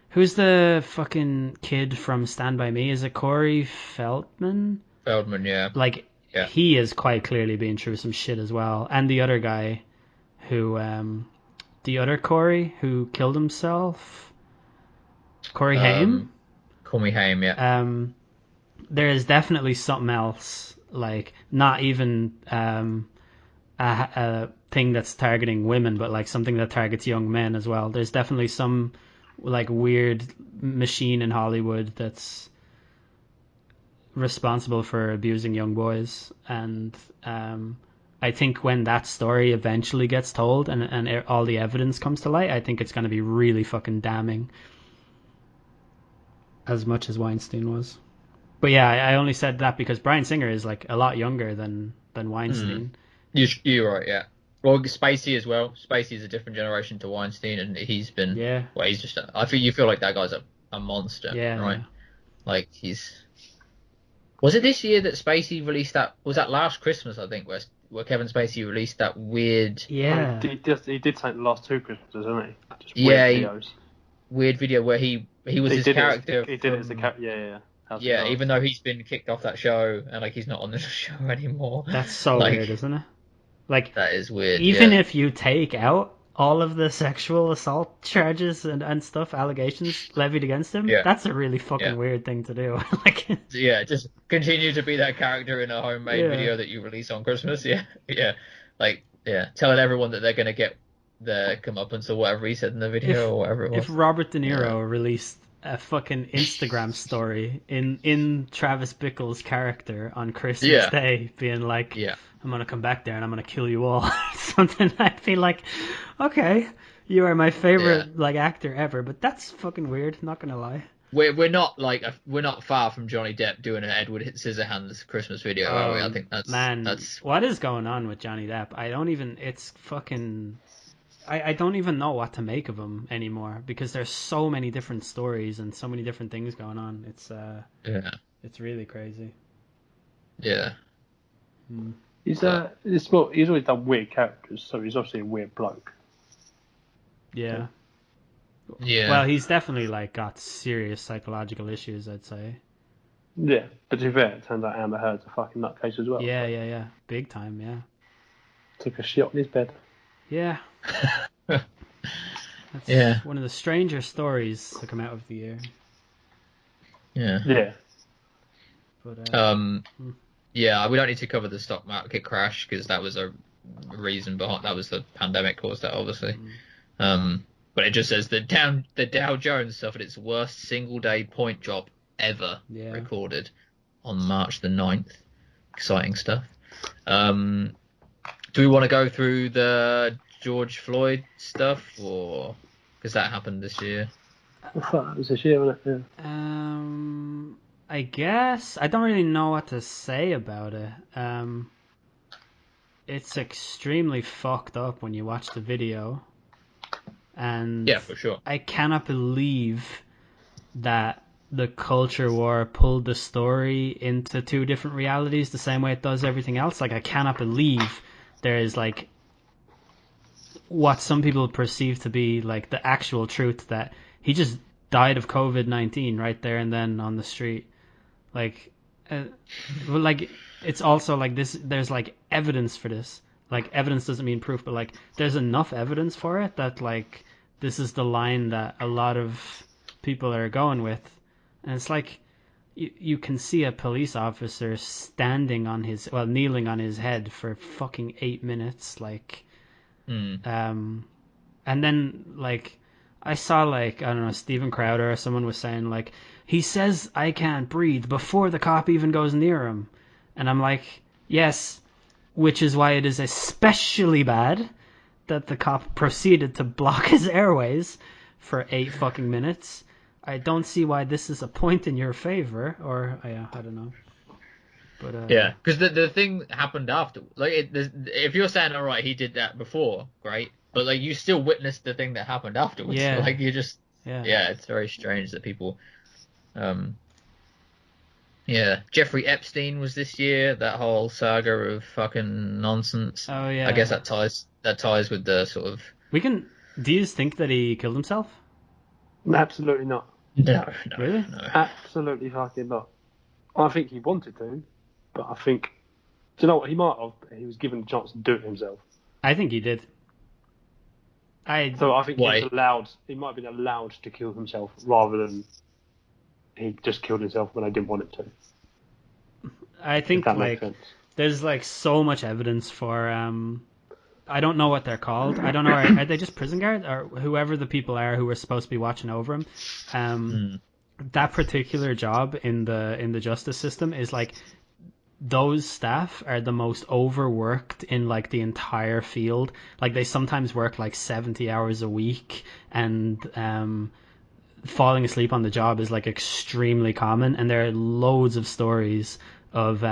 who's the fucking kid from Stand By Me? Is it Corey Feldman? Feldman, yeah. Like Yeah. he is quite clearly being through some shit as well. And the other guy who the other Corey who killed himself, Corey Haim. Corey Haim, yeah. There is definitely something else, like not even a thing that's targeting women, but like something that targets young men as well. There's definitely some like weird machine in Hollywood that's responsible for abusing young boys, and I think when that story eventually gets told and all the evidence comes to light, I think it's going to be really fucking damning, as much as Weinstein was. But yeah, I only said that because Bryan Singer is like a lot younger than Weinstein. You're right, yeah. Well, Spacey as well. Spacey's a different generation to Weinstein, and he's been. Yeah. Well, he's just. I feel you feel like that guy's a monster, Yeah. right? Yeah. Like he's. Was it this year that Spacey released that? Was that last Christmas? I think where Kevin Spacey released that weird. Yeah. He did take the last 2 Christmases, didn't he? Just Yeah, weird videos. Weird video where he was his character. He did it as a character. Yeah. Yeah, even though he's been kicked off that show and like he's not on the show anymore. That's so like, weird, isn't it? Like that is weird. Even if you take out all of the sexual assault charges and stuff, allegations levied against him, that's a really fucking weird thing to do. Like, just continue to be that character in a homemade video that you release on Christmas. Telling everyone that they're gonna get their comeuppance or whatever he said in the video or whatever it was. If Robert De Niro released a fucking Instagram story in Travis Bickle's character on Christmas Day, being like, I'm gonna come back there and I'm gonna kill you all, something, I'd be like, okay, you are my favorite like actor ever, but that's fucking weird, not gonna lie. We're not far from Johnny Depp doing an Edward Scissorhands Christmas video, are we? I think that's what is going on with Johnny Depp. I don't even know what to make of him anymore because there's so many different stories and so many different things going on. It's really crazy. Yeah. He's always done weird characters, so he's obviously a weird bloke. Yeah. Yeah. Well, he's definitely like got serious psychological issues, I'd say. Yeah, but to be fair, it turns out Amber Heard's a fucking nutcase as well. Yeah. Big time, yeah. Took a shit on his bed. Yeah. That's one of the stranger stories to come out of the year. Yeah. Yeah. But, we don't need to cover the stock market crash because that was a reason behind that was the pandemic caused that, obviously. But it just says the Dow Jones suffered its worst single day point drop ever recorded on March the 9th. Exciting stuff. Do we want to go through the George Floyd stuff, or because that happened this year? I thought that was this year, wasn't it? Yeah. I guess I don't really know what to say about it. It's extremely fucked up when you watch the video, and for sure. I cannot believe that the culture war pulled the story into two different realities the same way it does everything else. Like, I cannot believe there is like what some people perceive to be like the actual truth that he just died of COVID-19 right there and then on the street. Like, it's also like this. There's like evidence for this. Like, evidence doesn't mean proof, but like there's enough evidence for it that like this is the line that a lot of people are going with, and it's like you can see a police officer kneeling on his head for fucking 8 minutes, like, and then like I saw like, I don't know, Steven Crowder or someone was saying like, he says I can't breathe before the cop even goes near him, and I'm like, yes, which is why it is especially bad that the cop proceeded to block his airways for 8 fucking minutes. I don't see why this is a point in your favor, or I don't know. But yeah, because the thing happened after. Like, if you're saying, all right, he did that before, great, but like you still witnessed the thing that happened afterwards. Yeah. Like you just, yeah, it's very strange that people, yeah. Jeffrey Epstein was this year. That whole saga of fucking nonsense. Oh yeah. I guess that ties with the sort of. Do you think that he killed himself? Absolutely not. No. Really? No. Absolutely fucking not. I think he wanted to, but I think, do you know what, he might have. He was given the chance to do it himself. I think he did. So I think Why? he might have been allowed to kill himself rather than he just killed himself when I didn't want it to. I think If that makes sense. there's like so much evidence for I don't know what they're called. I don't know. Are they just prison guards or whoever the people are who were supposed to be watching over him? That particular job in the justice system is like those staff are the most overworked in like the entire field. Like they sometimes work like 70 hours a week, and falling asleep on the job is like extremely common. And there are loads of stories of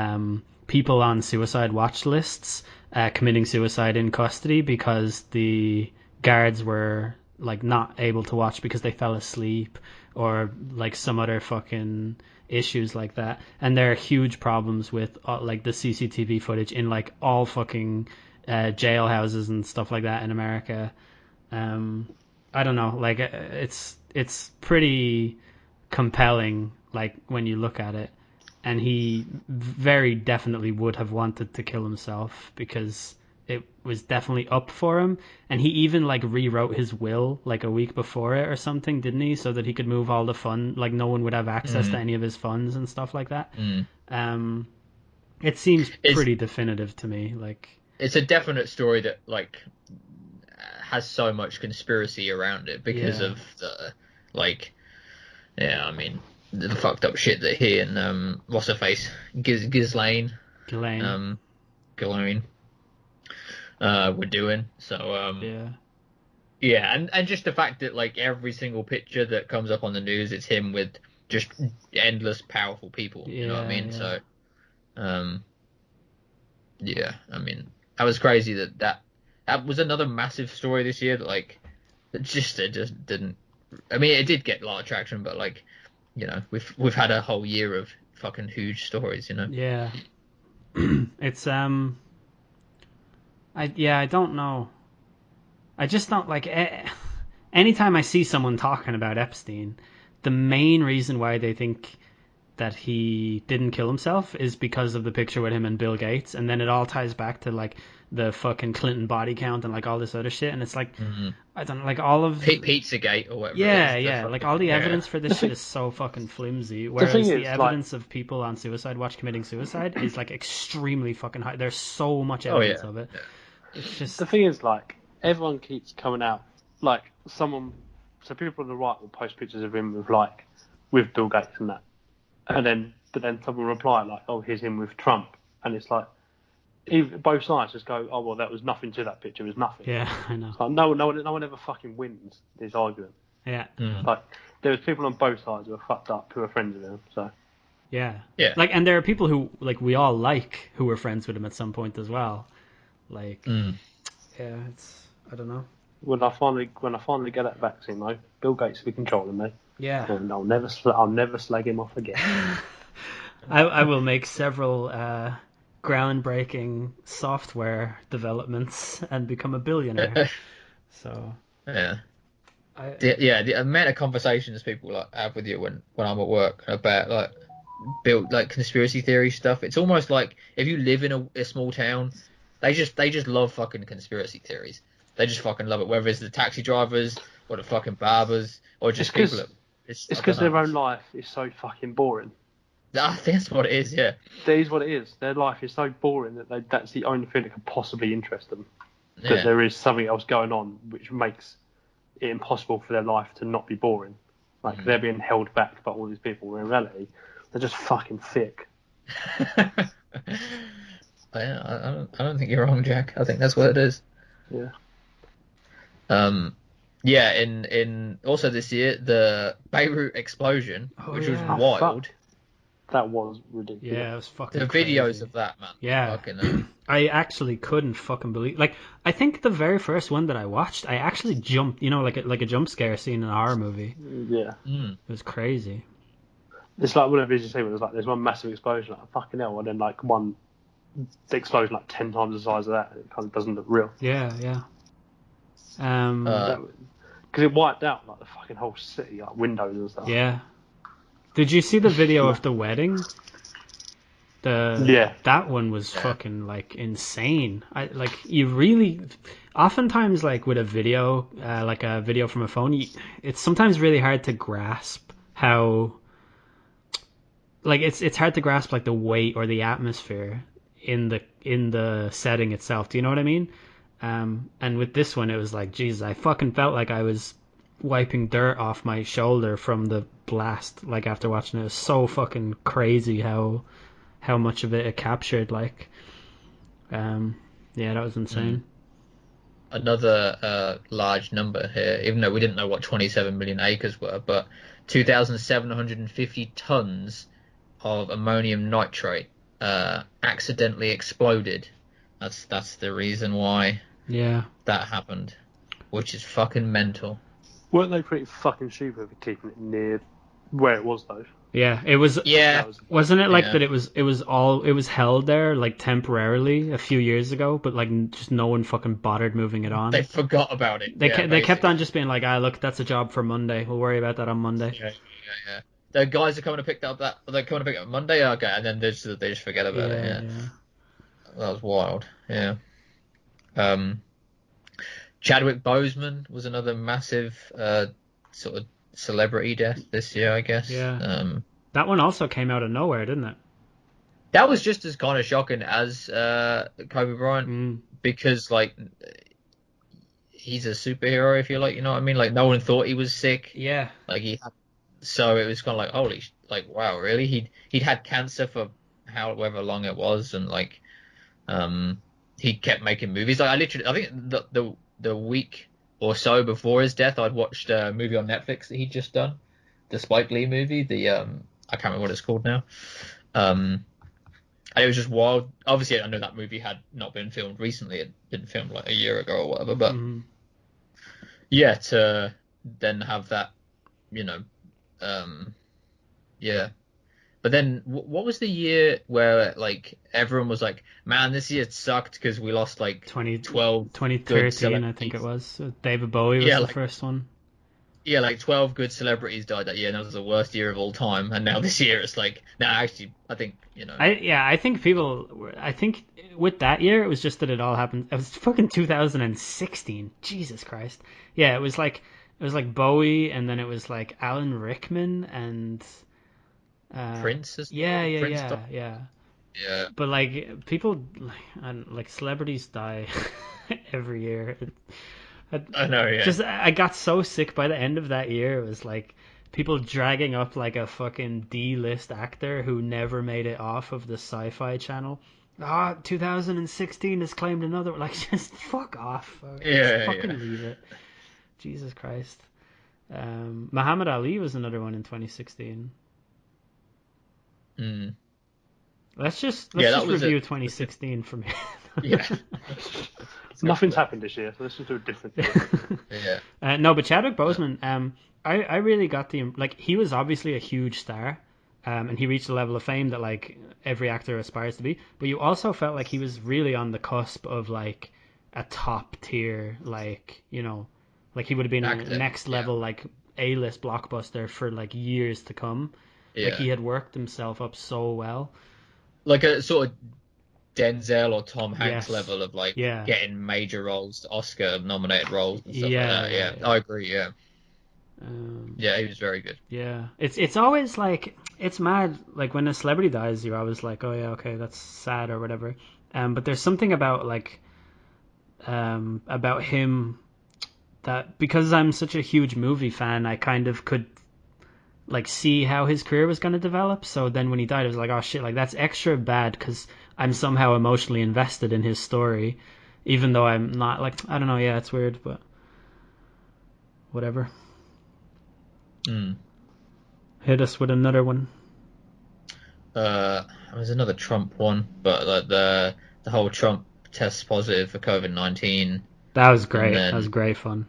people on suicide watch lists committing suicide in custody because the guards were like not able to watch because they fell asleep or like some other fucking issues like that. And there are huge problems with like the CCTV footage in like all fucking jailhouses and stuff like that in America. I don't know, like it's pretty compelling like when you look at it. And he very definitely would have wanted to kill himself because it was definitely up for him. And he even like rewrote his will like a week before it or something, didn't he? So that he could move all the fund, like no one would have access to any of his funds and stuff like that. It seems pretty definitive to me. Like it's a definite story that like has so much conspiracy around it because of the like, I mean, the fucked up shit that he and what's her face Ghislaine were doing. So and just the fact that like every single picture that comes up on the news, it's him with just endless powerful people. You know what I mean? So I mean, that was crazy that was another massive story this year that like it just didn't. I mean, it did get a lot of traction, but like, you know, we've had a whole year of fucking huge stories, you know. Yeah. It's I don't know. I just don't like anytime I see someone talking about Epstein, the main reason why they think that he didn't kill himself is because of the picture with him and Bill Gates, and then it all ties back to like the fucking Clinton body count and like all this other shit, and it's like I don't know, like all of Pizzagate or whatever. Yeah, like all the evidence for this shit is so fucking flimsy. Whereas the evidence of people on suicide watch committing suicide is like extremely fucking high. There's so much evidence of it. It's just the thing is like everyone keeps coming out like so people on the right will post pictures of him with Bill Gates and that. But then someone will reply like, "Oh, here's him with Trump," and it's like, both sides just go, "Oh, well, that was nothing to that picture. It was nothing." Yeah, I know. It's like, no one ever fucking wins this argument. Yeah. Like there was people on both sides who are fucked up who are friends with him. So. Yeah. Like, and there are people who like we all like who were friends with him at some point as well. Like, it's I don't know. When I finally get that vaccine though, Bill Gates will be controlling me. Yeah. And I'll never slag him off again. I will make several groundbreaking software developments and become a billionaire. So the amount of conversations people like have with you when I'm at work about like built like conspiracy theory stuff. It's almost like if you live in a small town, they just love fucking conspiracy theories. They just fucking love it, whether it's the taxi drivers or the fucking barbers or just people. It's because their own life is so fucking boring. I think that's what it is, yeah. That is what it is. Their life is so boring that that's the only thing that could possibly interest them. Because there is something else going on which makes it impossible for their life to not be boring. Like they're being held back by all these people. When in reality, they're just fucking thick. I don't think you're wrong, Jack. I think that's what it is. Yeah. Yeah, in also this year, the Beirut Explosion, Oh which was yeah. Oh fuck, wild. that was ridiculous. Yeah, it was The fucking videos crazy. of that, man. Yeah. Fucking I actually couldn't fucking believe. Like, I think the very first one that I watched, I actually jumped. You know, like a jump scare scene in a horror movie. Yeah, mm. It was crazy. it's like whenever you see when there's like there's one massive explosion, like fucking hell, and then like one the explosion like 10 times the size of that. It kind of doesn't look real. Yeah, yeah. Uh, Because it wiped out like the fucking whole city, like windows and stuff. Yeah. Did you see the video of the wedding? Yeah. That one was Yeah. fucking like insane. I like you really oftentimes like with a video like a video from a phone it's sometimes really hard to grasp how like it's hard to grasp like the weight or the atmosphere in the setting itself. Do you know what I mean? And with this one, it was like, Jesus, I fucking felt like I was wiping dirt off my shoulder from the blast. Like after watching it, it was so fucking crazy how much of it captured. Like, yeah, that was insane. Another large number here, even though we didn't know what 27 million acres were, but 2,750 tons of ammonium nitrate accidentally exploded. That's the reason why Yeah, that happened, which is fucking mental. Weren't they pretty fucking stupid for keeping it near where it was though? yeah. It was. Yeah, Wasn't it like yeah. that? It was held there like temporarily a few years ago, but like just no one fucking bothered moving it on. They forgot about it. They Yeah, they kept basically. on just being like, ah, look, that's a job for Monday. We'll worry about that on Monday. Yeah. The guys are coming to pick that up. They're coming to pick it up Monday. Okay, and then they just forget about it. Yeah, Yeah, yeah. that was wild. Yeah. Chadwick Boseman was another massive sort of celebrity death this year, I guess. Yeah. That one also came out of nowhere, didn't it? That was just as kind of shocking as Kobe Bryant because like he's a superhero, if you like, you know what I mean? Like no one thought he was sick. Yeah. Like so it was kind of like like wow, really? He'd had cancer for however long it was, and like he kept making movies. Like I think the week or so before his death, I'd watched a movie on Netflix that he'd just done, the Spike Lee movie. I can't remember what it's called now. And it was just wild. Obviously, I know that movie had not been filmed recently. It been filmed like a year ago or whatever. But yeah, to then have that, you know, yeah. But then, what was the year where like everyone was like, "Man, this year sucked because we lost like 12 2013, I think it was. So David Bowie was the first one. Yeah, like 12 good celebrities died that year, and that was the worst year of all time. And now this year, it's like, actually, I think, you know. I think with that year, it was just that it all happened. It was fucking 2016. Jesus Christ. Yeah, it was like Bowie, and then it was like Alan Rickman and Prince as yeah, well. Prince yeah. Yeah. But like people, like celebrities die every year. I know, yeah. I got so sick by the end of that year. It was like people dragging up like a fucking D-list actor who never made it off of the Sci-Fi Channel. 2016 has claimed another. Like, just fuck off. Yeah, fucking leave it. Jesus Christ. Muhammad Ali was another one in 2016. Let's just review 2016 for me. Yeah. Nothing's happened this year, so let's just do a different thing. Yeah. No, but Chadwick Boseman, I really got like he was obviously a huge star, and he reached a level of fame that like every actor aspires to be. But you also felt like he was really on the cusp of like a top tier, like, you know, like he would have been a next level like A-list blockbuster for like years to come. Yeah. Like he had worked himself up so well. Like a sort of Denzel or Tom Hanks level of like getting major roles, Oscar nominated roles and stuff like that. Yeah, I agree. Yeah. Yeah, he was very good. Yeah, it's always like it's mad. Like when a celebrity dies, you're always like, oh yeah, okay, that's sad or whatever. But there's something about like about him that because I'm such a huge movie fan, I kind of could like see how his career was going to develop. So then when he died, it was like, oh shit, like that's extra bad because I'm somehow emotionally invested in his story, even though I'm not. Like, I don't know. Yeah, it's weird, but whatever. Mm. Hit us with another one. There's another Trump one, but like the whole Trump tests positive for COVID-19. That was great. Then, that was great fun.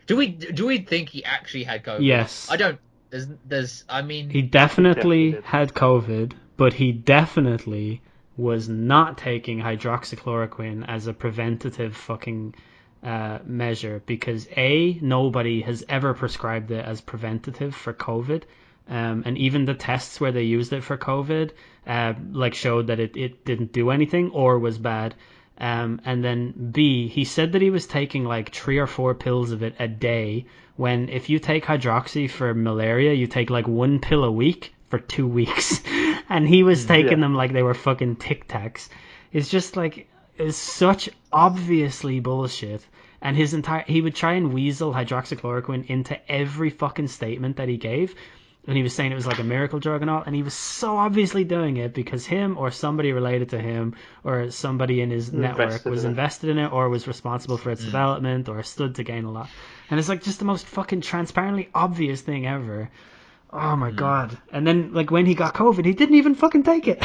Do we think he actually had COVID? Yes. I don't. There's. I mean, he definitely had COVID, but he definitely was not taking hydroxychloroquine as a preventative fucking measure, because nobody has ever prescribed it as preventative for COVID. And even the tests where they used it for COVID, showed that it didn't do anything or was bad. And then B, he said that he was taking like 3 or 4 pills of it a day, when if you take hydroxy for malaria, you take like 1 pill a week for 2 weeks. And he was taking them like they were fucking Tic Tacs. It's just like, it's such obviously bullshit. And he would try and weasel hydroxychloroquine into every fucking statement that he gave. And he was saying it was like a miracle drug and all, and he was so obviously doing it because him or somebody related to him or somebody in his network was invested in it or was responsible for its development or stood to gain a lot. And it's like just the most fucking transparently obvious thing ever. Oh my god. And then like when he got COVID, he didn't even fucking take it.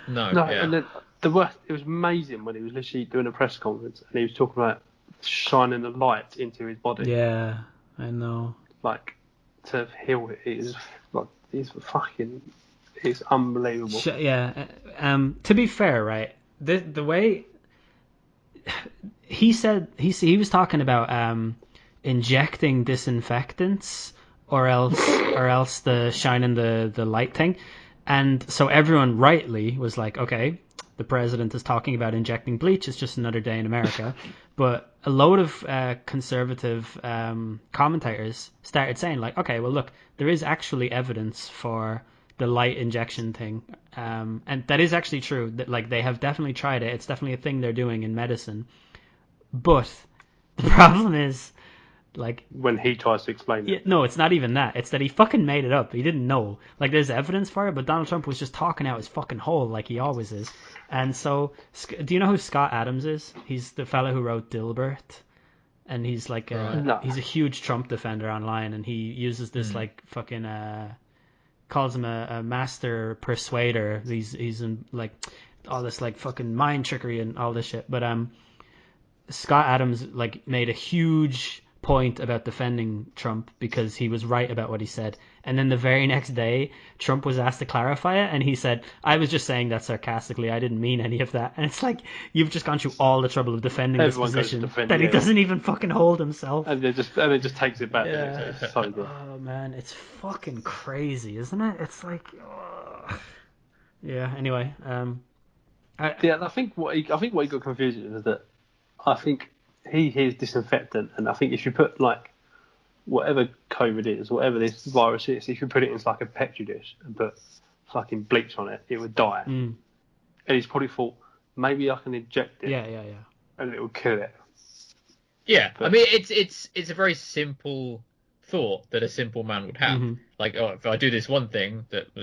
No, and then the worst, it was amazing when he was literally doing a press conference and he was talking about shining the light into his body. Yeah, I know. Like, to heal it is like, it's unbelievable. To be fair, right, the way he said, he was talking about injecting disinfectants or else the shining the light thing, and so everyone rightly was like, okay, the president is talking about injecting bleach, it's just another day in America. But a load of conservative commentators started saying like, okay, well look, there is actually evidence for the light injection thing, and that is actually true, that like they have definitely tried it, it's definitely a thing they're doing in medicine. But the problem is, like, when he tries to explain it. No, it's not even that. It's that he fucking made it up. He didn't know. Like, there's evidence for it, but Donald Trump was just talking out his fucking hole like he always is. And so, do you know who Scott Adams is? He's the fellow who wrote Dilbert. And he's like, he's a huge Trump defender online, and he uses this like fucking, calls him a master persuader. He's in like all this like fucking mind trickery and all this shit. But Scott Adams like made a huge point about defending Trump because he was right about what he said, and then the very next day Trump was asked to clarify it, and he said, I was just saying that sarcastically, I didn't mean any of that. And it's like, you've just gone through all the trouble of defending this position that he doesn't even fucking hold himself, and it just takes it back. It's so good. Oh man, it's fucking crazy, isn't it? It's like, anyway, I think what he got confused with is that I think he hears disinfectant, and I think if you put like whatever COVID is, whatever this virus is, if you put it in like a petri dish and put fucking bleach on it, it would die. And he's probably thought, maybe I can inject it. And it will kill it. Yeah, but I mean it's a very simple thought that a simple man would have. Like, oh, if I do this one thing that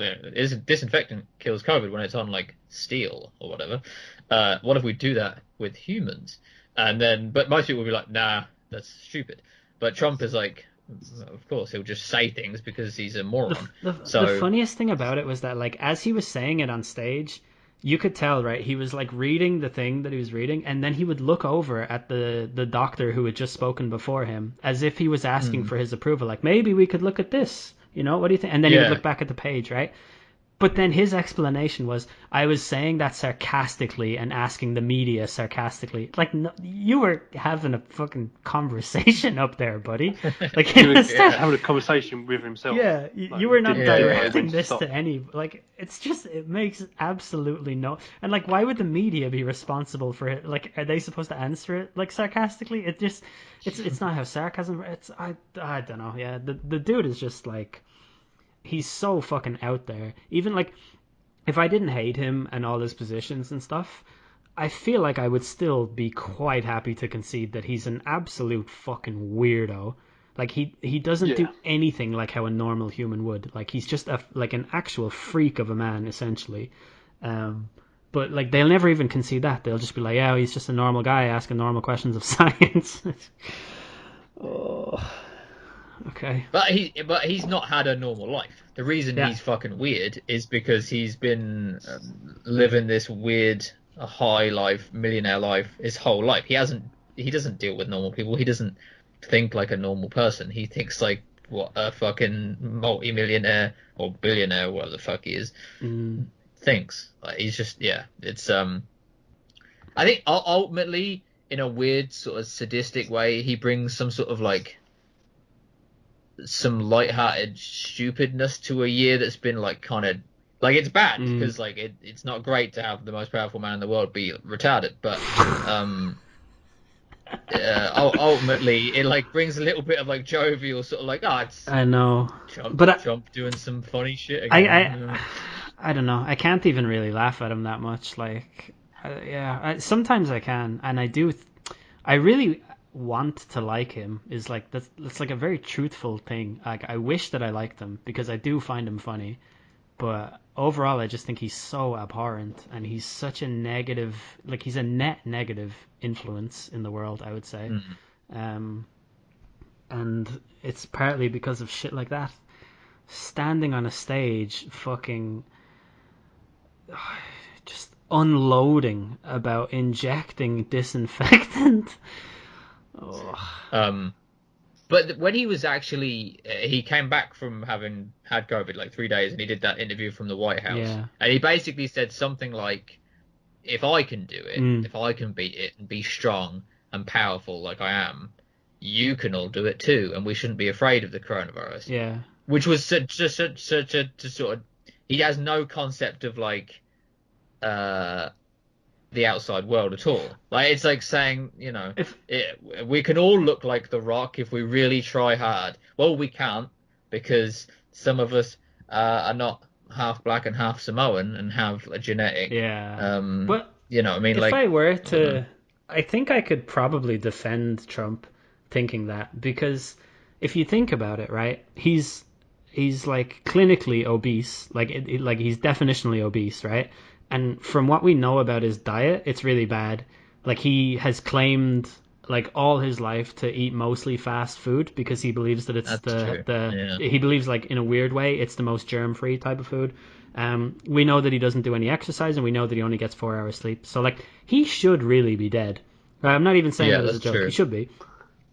disinfectant kills COVID when it's on like steel or whatever, what if we do that with humans? And then, but most people will be like, nah, that's stupid. But Trump is like, of course, he'll just say things because he's a moron. The funniest thing about it was that, like, as he was saying it on stage, you could tell, right, he was like reading the thing that he was reading, and then he would look over at the doctor who had just spoken before him, as if he was asking for his approval, like, maybe we could look at this, you know, what do you think? And then he would look back at the page, right? But then his explanation was, I was saying that sarcastically and asking the media sarcastically. Like, no, you were having a fucking conversation up there, buddy. Like, he was having a conversation with himself. Yeah, you were not directing this to any. Like, it's just, it makes absolutely no. And like, why would the media be responsible for it? Like, are they supposed to answer it like sarcastically? It just, it's not how sarcasm. It's I don't know. Yeah, the dude is just like, he's so fucking out there. Even like, if I didn't hate him and all his positions and stuff, I feel like I would still be quite happy to concede that he's an absolute fucking weirdo. Like, he doesn't do anything like how a normal human would. Like, he's just like an actual freak of a man, essentially. But But like they'll never even concede that. They'll just be like, yeah, he's just a normal guy asking normal questions of science. Oh, okay. But he's not had a normal life. The reason he's fucking weird is because he's been living this weird high life, millionaire life his whole life. He doesn't deal with normal people. He doesn't think like a normal person. He thinks like what a fucking multi-millionaire or billionaire, whatever the fuck he is, thinks. Like, he's just it's I think ultimately, in a weird sort of sadistic way, he brings some sort of like some lighthearted stupidness to a year that's been like kind of like, it's bad because like it's not great to have the most powerful man in the world be retarded, but ultimately it like brings a little bit of like jovial sort of like, it's I know, Trump doing some funny shit again. I don't know. I can't even really laugh at him that much. Like, sometimes I can, and I do. I really want to like him. Is like that's like a very truthful thing. Like, I wish that I liked him because I do find him funny, but overall, I just think he's so abhorrent, and he's such a negative. Like, he's a net negative influence in the world, I would say. And it's partly because of shit like that. Standing on a stage, fucking just unloading about injecting disinfectant. But when he was actually, he came back from having had COVID like 3 days, and he did that interview from the White House, and he basically said something like, if I can do it, if I can beat it and be strong and powerful like I am, you can all do it too, and we shouldn't be afraid of the coronavirus. Yeah. Which was such a sort of, he has no concept of like the outside world at all. Like, it's like saying, we can all look like The Rock if we really try hard. Well, we can't, because some of us are not half black and half Samoan and have a genetic. But you know what I mean? If like, I were to, I think I could probably defend Trump thinking that, because if you think about it, right, he's like clinically obese, like like he's definitionally obese, right? And from what we know about his diet, it's really bad. Like, he has claimed like all his life to eat mostly fast food because he believes that it's he believes, like, in a weird way, it's the most germ-free type of food. We know that he doesn't do any exercise, and we know that he only gets 4 hours sleep. So like, he should really be dead. I'm not even saying that as a joke. True. He should be.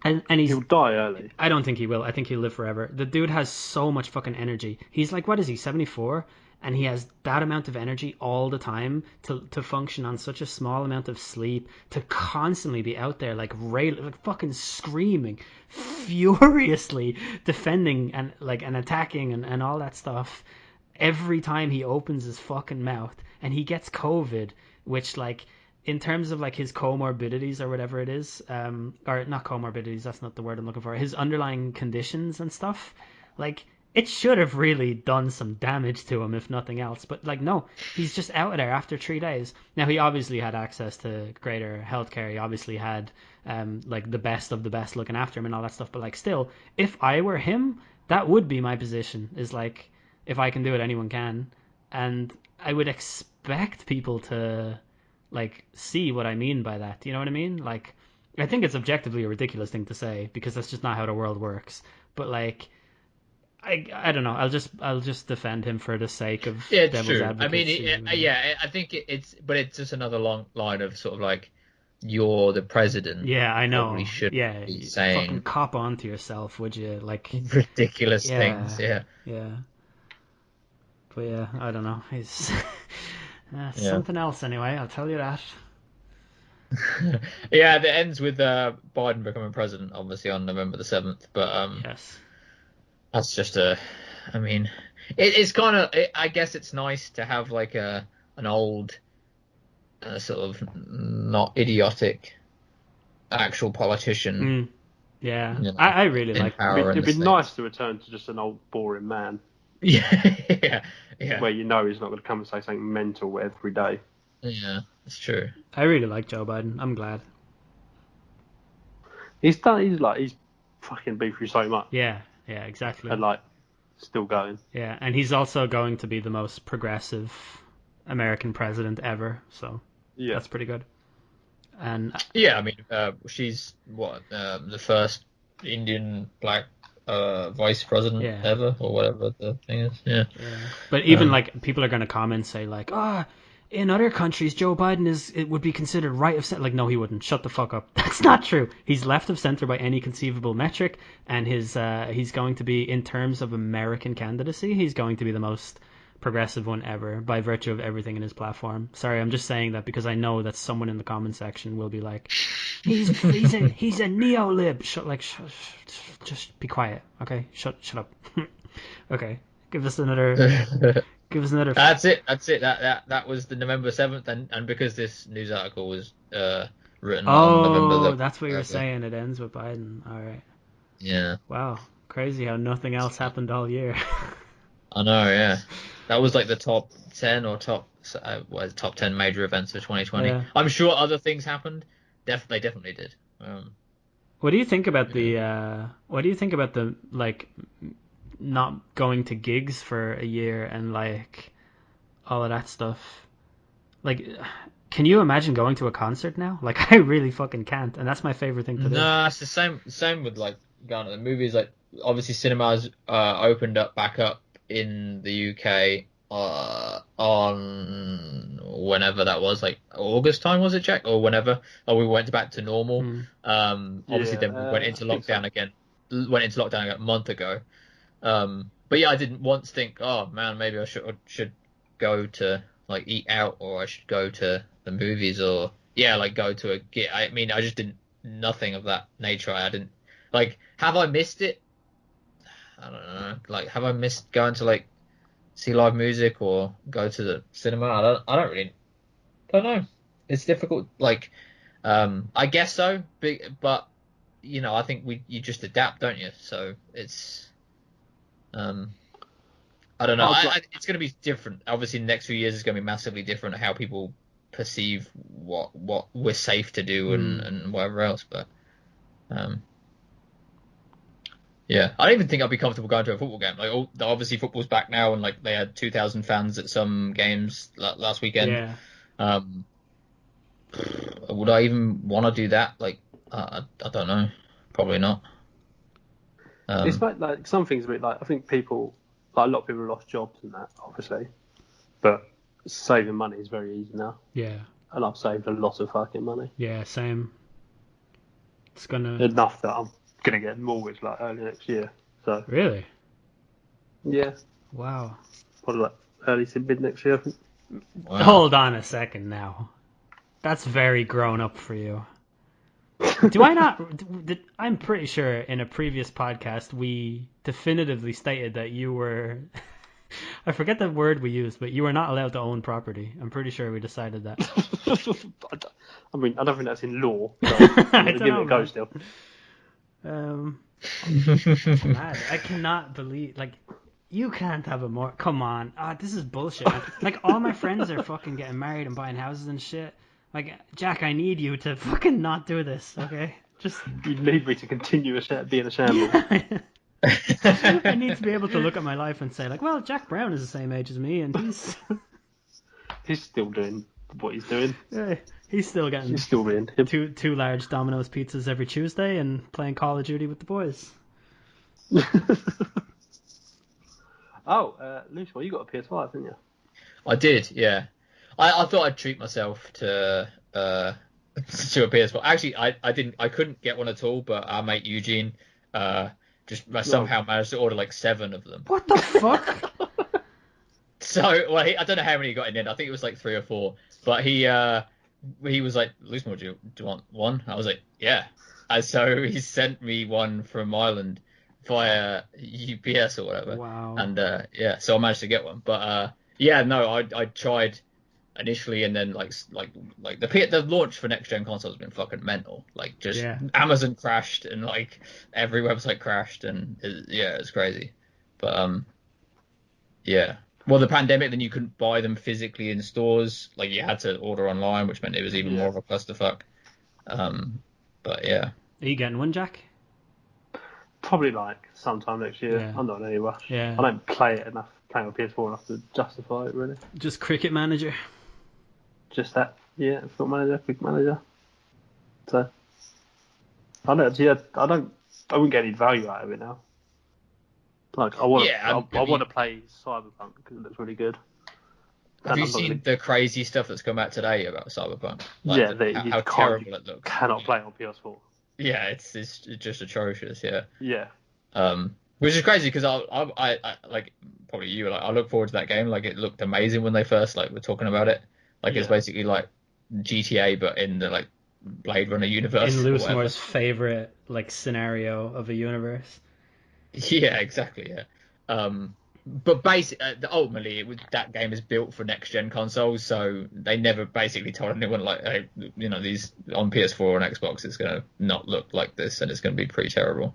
And he'll die early. I don't think he will. I think he'll live forever. The dude has so much fucking energy. He's like, what is he, 74? And he has that amount of energy all the time to function on such a small amount of sleep, to constantly be out there like fucking screaming, furiously defending and attacking and all that stuff every time he opens his fucking mouth. And he gets COVID, which, like, in terms of like his comorbidities or whatever it is, or not comorbidities, that's not the word I'm looking for, his underlying conditions and stuff, like, it should have really done some damage to him, if nothing else. But like, no, he's just out of there after 3 days. Now, he obviously had access to greater healthcare. He obviously had like the best of the best looking after him and all that stuff. But like, still, if I were him, that would be my position, is like, if I can do it, anyone can. And I would expect people to like see what I mean by that. You know what I mean? Like, I think it's objectively a ridiculous thing to say, because that's just not how the world works. But like, I don't know. I'll just defend him for the sake of devil's true. advocate. I mean, I think it's just another long line of sort of like, you're the president. Yeah, I know. Probably should be saying fucking cop on to yourself, would you? Like, ridiculous things. Yeah. But yeah, I don't know. He's something else anyway. I'll tell you that. Yeah, it ends with Biden becoming president, obviously on November the 7th. But yes. That's just I mean, it's kind of, I guess it's nice to have like an old, sort of not idiotic, actual politician. Yeah, I really like it. It'd be nice to return to just an old boring man. Yeah. Where you know he's not going to come and say something mental every day. Yeah, it's true. I really like Joe Biden. I'm glad. He's fucking been through so much. Yeah, exactly. And like, still going. Yeah, and he's also going to be the most progressive American president ever. So Yeah. that's pretty good. And Yeah, I mean, she's the first Indian black vice president Yeah. ever, or whatever the thing is. Yeah. But even like people are going to comment say like, in other countries, Joe Biden it would be considered right of center. Like, no, he wouldn't. Shut the fuck up. That's not true. He's left of center by any conceivable metric, and he's going to be, in terms of American candidacy, he's going to be the most progressive one ever by virtue of everything in his platform. Sorry, I'm just saying that because I know that someone in the comment section will be like, he's a neo-lib. Just be quiet, okay? Shut up. Okay, give us another. That's it. That was the November 7th, and because this news article was written on November the. That's what you're saying. It ends with Biden. All right. Yeah. Wow, crazy how nothing else happened all year. I know. Yeah. That was like the top 10 or top 10 major events of 2020. Yeah. I'm sure other things happened. They definitely did. What do you think about the like not going to gigs for a year and like all of that stuff? Like, can you imagine going to a concert now? Like, I really fucking can't, and that's my favorite thing to do. No, it's the same with like going to the movies. Like, obviously cinemas opened back up in the UK on whenever that was, like August time, was it, Jack? Or whenever we went back to normal. Obviously then we went into lockdown again. Went into lockdown a month ago. But yeah, I didn't once think, oh man, maybe I should go to like eat out, or I should go to the movies, or like go to a gig. I mean, I just didn't, nothing of that nature. I didn't like. Have I missed it? I don't know. Like, have I missed going to like see live music or go to the cinema? I don't know. It's difficult. Like, I guess so. But you know, I think you just adapt, don't you? So it's, I don't know. It's going to be different. Obviously, the next few years is going to be massively different how people perceive what we're safe to do and whatever else. But, yeah, I don't even think I'd be comfortable going to a football game. Like, obviously, football's back now, and like they had 2,000 fans at some games last weekend. Yeah. Would I even want to do that? Like, I don't know. Probably not. It's like some things a bit like, I think people, like a lot of people have lost jobs and that, obviously, but saving money is very easy now. Yeah. And I've saved a lot of fucking money. Yeah, same. It's gonna enough that I'm gonna get a mortgage like early next year. So really. Yeah. Wow. Probably like early to mid next year, I think. Wow. Hold on a second now. That's very grown up for you. Do I not? I'm pretty sure in a previous podcast we definitively stated that you were. I forget the word we used, but you were not allowed to own property. I'm pretty sure we decided that. I mean, I don't think that's in law. So I don't give know, it a go man. still. Mad. I cannot believe, like, you can't have a more. Come on, this is bullshit, man. Like, all my friends are fucking getting married and buying houses and shit. Like, Jack, I need you to fucking not do this, okay? Just You need me to continue being a shambles. I need to be able to look at my life and say, like, well, Jack Brown is the same age as me, and He's still doing what he's doing. he's still getting He's still being him. two large Domino's pizzas every Tuesday and playing Call of Duty with the boys. Luce, well, you got a PS5, didn't you? I did, yeah. I thought I'd treat myself to a PS4. Actually, I didn't. I couldn't get one at all. But our mate Eugene somehow managed to order like 7 of them. What the fuck? So, well, I don't know how many he got in the end. I think it was like 3 or 4. But he was like, "Listen, do you want one?" I was like, "Yeah." And so he sent me one from Ireland via UPS or whatever. Wow. And so I managed to get one. But no, I tried initially, and then like the launch for next gen consoles has been fucking mental. Like, just Amazon crashed, and like every website crashed, and it's crazy. But well, the pandemic, then you couldn't buy them physically in stores. Like, you had to order online, which meant it was even more of a clusterfuck. But yeah. Are you getting one, Jack? Probably like sometime next year. Yeah. I'm not in any rush. Yeah. I don't play it enough playing on PS4 enough to justify it, really. Just Cricket Manager. Just that, yeah, Football Manager, Cricket Manager. So, I don't, yeah, I wouldn't get any value out of it now. Like, I want to play Cyberpunk because it looks really good. Have you seen the crazy stuff that's come out today about Cyberpunk? Like how terrible it looks. Cannot play on PS4. Yeah, it's just atrocious. Yeah. Yeah. Which is crazy because I like probably you like I look forward to that game. Like it looked amazing when they first were talking about it. Like it's basically like GTA but in the like Blade Runner universe. In Lewis Moore's favorite scenario of a universe. Yeah, exactly. Yeah. But basically, ultimately, that game is built for next-gen consoles, so they never basically told anyone hey, these on PS4 and Xbox, it's going to not look like this, and it's going to be pretty terrible.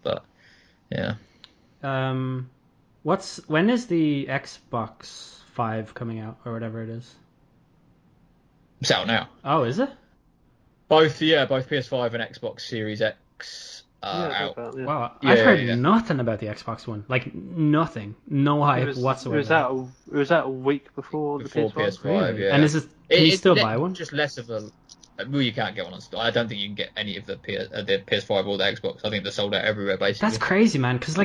But yeah. When is the Xbox 5 coming out or whatever it is? It's out now. Oh, is it? Both PS5 and Xbox Series X. Out. Yeah. Wow, I've heard nothing about the Xbox One. Nothing. No hype whatsoever. It was out a week before the PS5. Really? Yeah. And can you still buy one? Just less of a... Well, you can't get one on store. I don't think you can get any of the PS5 or the Xbox. I think they're sold out everywhere, basically. That's crazy, man, because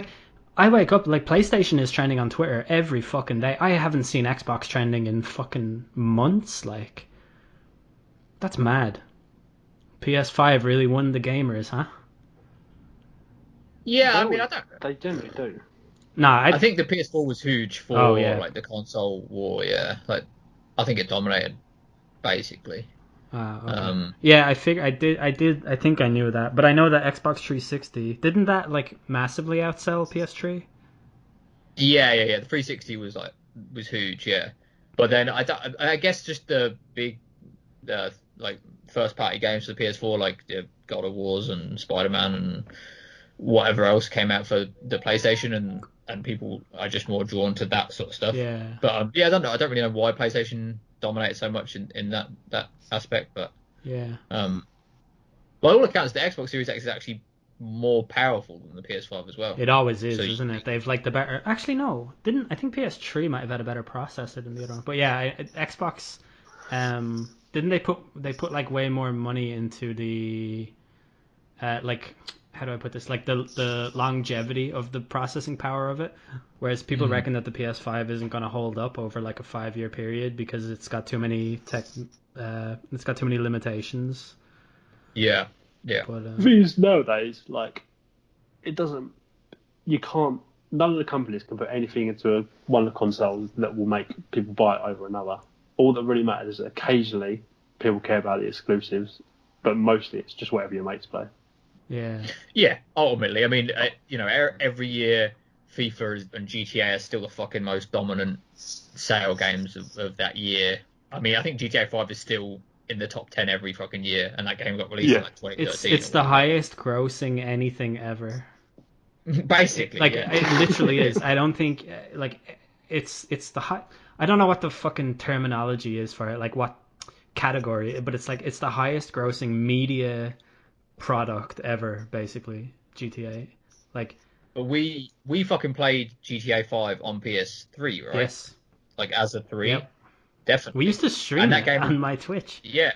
I wake up, PlayStation is trending on Twitter every fucking day. I haven't seen Xbox trending in fucking months, That's mad. PS5 really won the gamers, huh? Yeah, I mean, I don't... They generally do. Nah, I think the PS4 was huge for the console war. Yeah, I think it dominated basically. Okay. Yeah, I think I knew that, but I know that Xbox 360 didn't that massively outsell PS3. Yeah. The 360 was huge. Yeah, but then I guess just the big first party games for the PS4 like God of Wars and Spider-Man and whatever else came out for the PlayStation, and people are just more drawn to that sort of stuff. Yeah. But I don't know. I don't really know why PlayStation dominated so much in that aspect. But yeah. By all accounts, the Xbox Series X is actually more powerful than the PS5 as well. It always is, isn't it? They've the better. Actually, no. I think PS3 might have had a better processor than the other one. But yeah, Xbox. Didn't they put way more money into the how do I put this? The longevity of the processing power of it, whereas people reckon that the PS5 isn't going to hold up over a 5-year period because it's got too many limitations. Yeah. But, the thing is, nowadays, it doesn't. You can't. None of the companies can put anything into one of the consoles that will make people buy it over another. All that really matters is that occasionally people care about the exclusives, but mostly it's just whatever your mates play. Yeah. Ultimately, I mean, every year FIFA and GTA are still the fucking most dominant sale games of that year. I mean, I think GTA 5 is still in the top 10 every fucking year, and that game got released in 2013. It's the highest grossing anything ever. Basically, it literally is. I don't think it's the high. I don't know what the fucking terminology is for it, what category, but it's it's the highest grossing media product ever, basically. GTA, But we fucking played GTA 5 on PS3, right? Yes. As a 3, yep. Definitely. We used to stream that game on my Twitch. Yeah,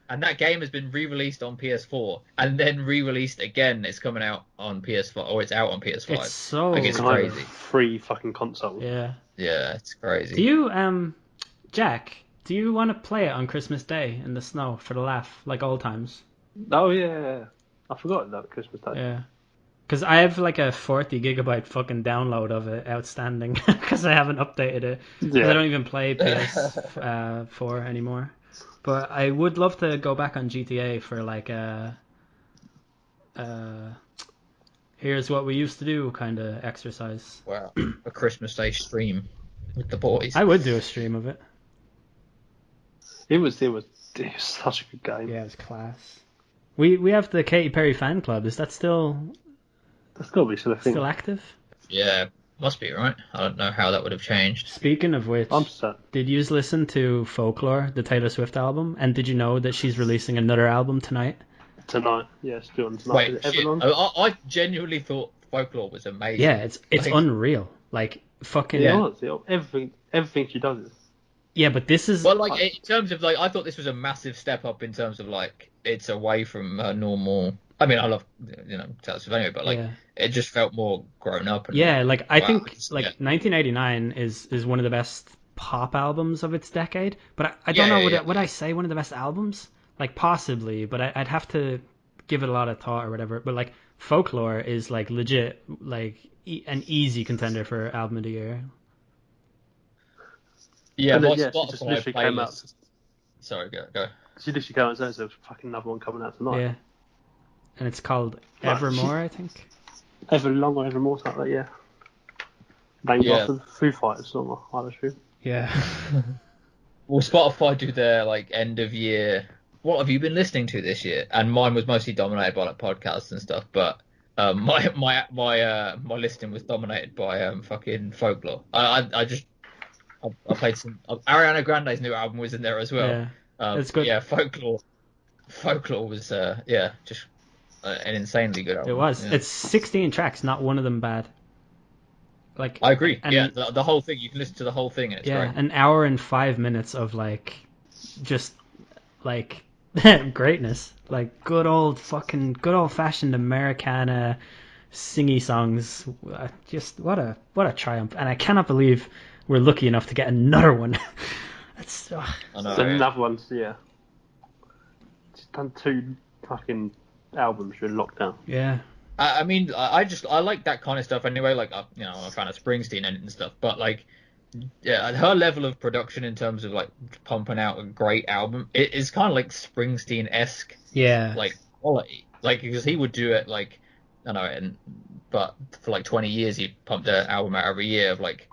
and that game has been re-released on PS4 and then re-released again. It's coming out on PS5, or it's out on PS5. It's so it's crazy. Free fucking console. Yeah, it's crazy. Do you, Jack? Do you want to play it on Christmas Day in the snow for the laugh, like old times? Oh yeah, I forgot about Christmas Day. Yeah, because I have a 40 gigabyte fucking download of it outstanding because I haven't updated it. Yeah. I don't even play PS4 anymore. But I would love to go back on GTA for here's what we used to do kind of exercise. Wow, a Christmas Day stream with the boys. I would do a stream of it. It was such a good game. Yeah, it was class. We have the Katy Perry fan club. Is that still? That's got to be still active? Yeah, must be, right? I don't know how that would have changed. Speaking of which, did you listen to Folklore, the Taylor Swift album? And did you know that she's releasing another album tonight? Tonight, yes, doing tonight. Wait, I genuinely thought Folklore was amazing. Yeah, it's unreal. fucking Yeah. Everything she does is. yeah, but this is Well, like in terms of like, I thought this was a massive step up in terms of like it's away from her normal. I mean, I love Taylor Swift anyway, but like yeah. it just felt more grown up and Yeah, like I wow, think like 1989 is one of the best pop albums of its decade. But I don't yeah, know yeah, would yeah. I say one of the best albums? Like possibly, but I'd have to give it a lot of thought or whatever. But like Folklore is like legit like an easy contender for album of the year. Yeah, And then my she just Spotify literally came out. playlist. Sorry, go. She literally came out and said there's fucking another one coming out tonight. Yeah, and it's called Like, Evermore, I think. Everlong or Evermore, something like that, yeah. Named Yeah. after the Foo Fighters song, I assume. Yeah. Well, Spotify do their like end of year. What have you been listening to this year? And mine was mostly dominated by like podcasts and stuff. But my listening was dominated by fucking Folklore. I played some Ariana Grande's new album was in there as well. Yeah, it's good. Yeah, Folklore was just an insanely good album. It was. Yeah. It's 16 tracks, not one of them bad. Like I agree. and, Yeah, the whole thing. You can listen to the whole thing, and it's yeah, great. an hour and 5 minutes of like, just like greatness, like good old fashioned Americana singy songs. Just what a triumph, and I cannot believe we're lucky enough to get another one. That's I know. So Yeah. another one's, yeah. She's done 2 fucking albums during lockdown. yeah, I mean, I like that kind of stuff anyway. Like, I'm a fan of Springsteen and stuff, but like, yeah, her level of production in terms of like pumping out a great album, it is kind of like Springsteen-esque, yeah, like quality. Like, because he would do it like, I don't know, but for like 20 years he pumped an album out every year of like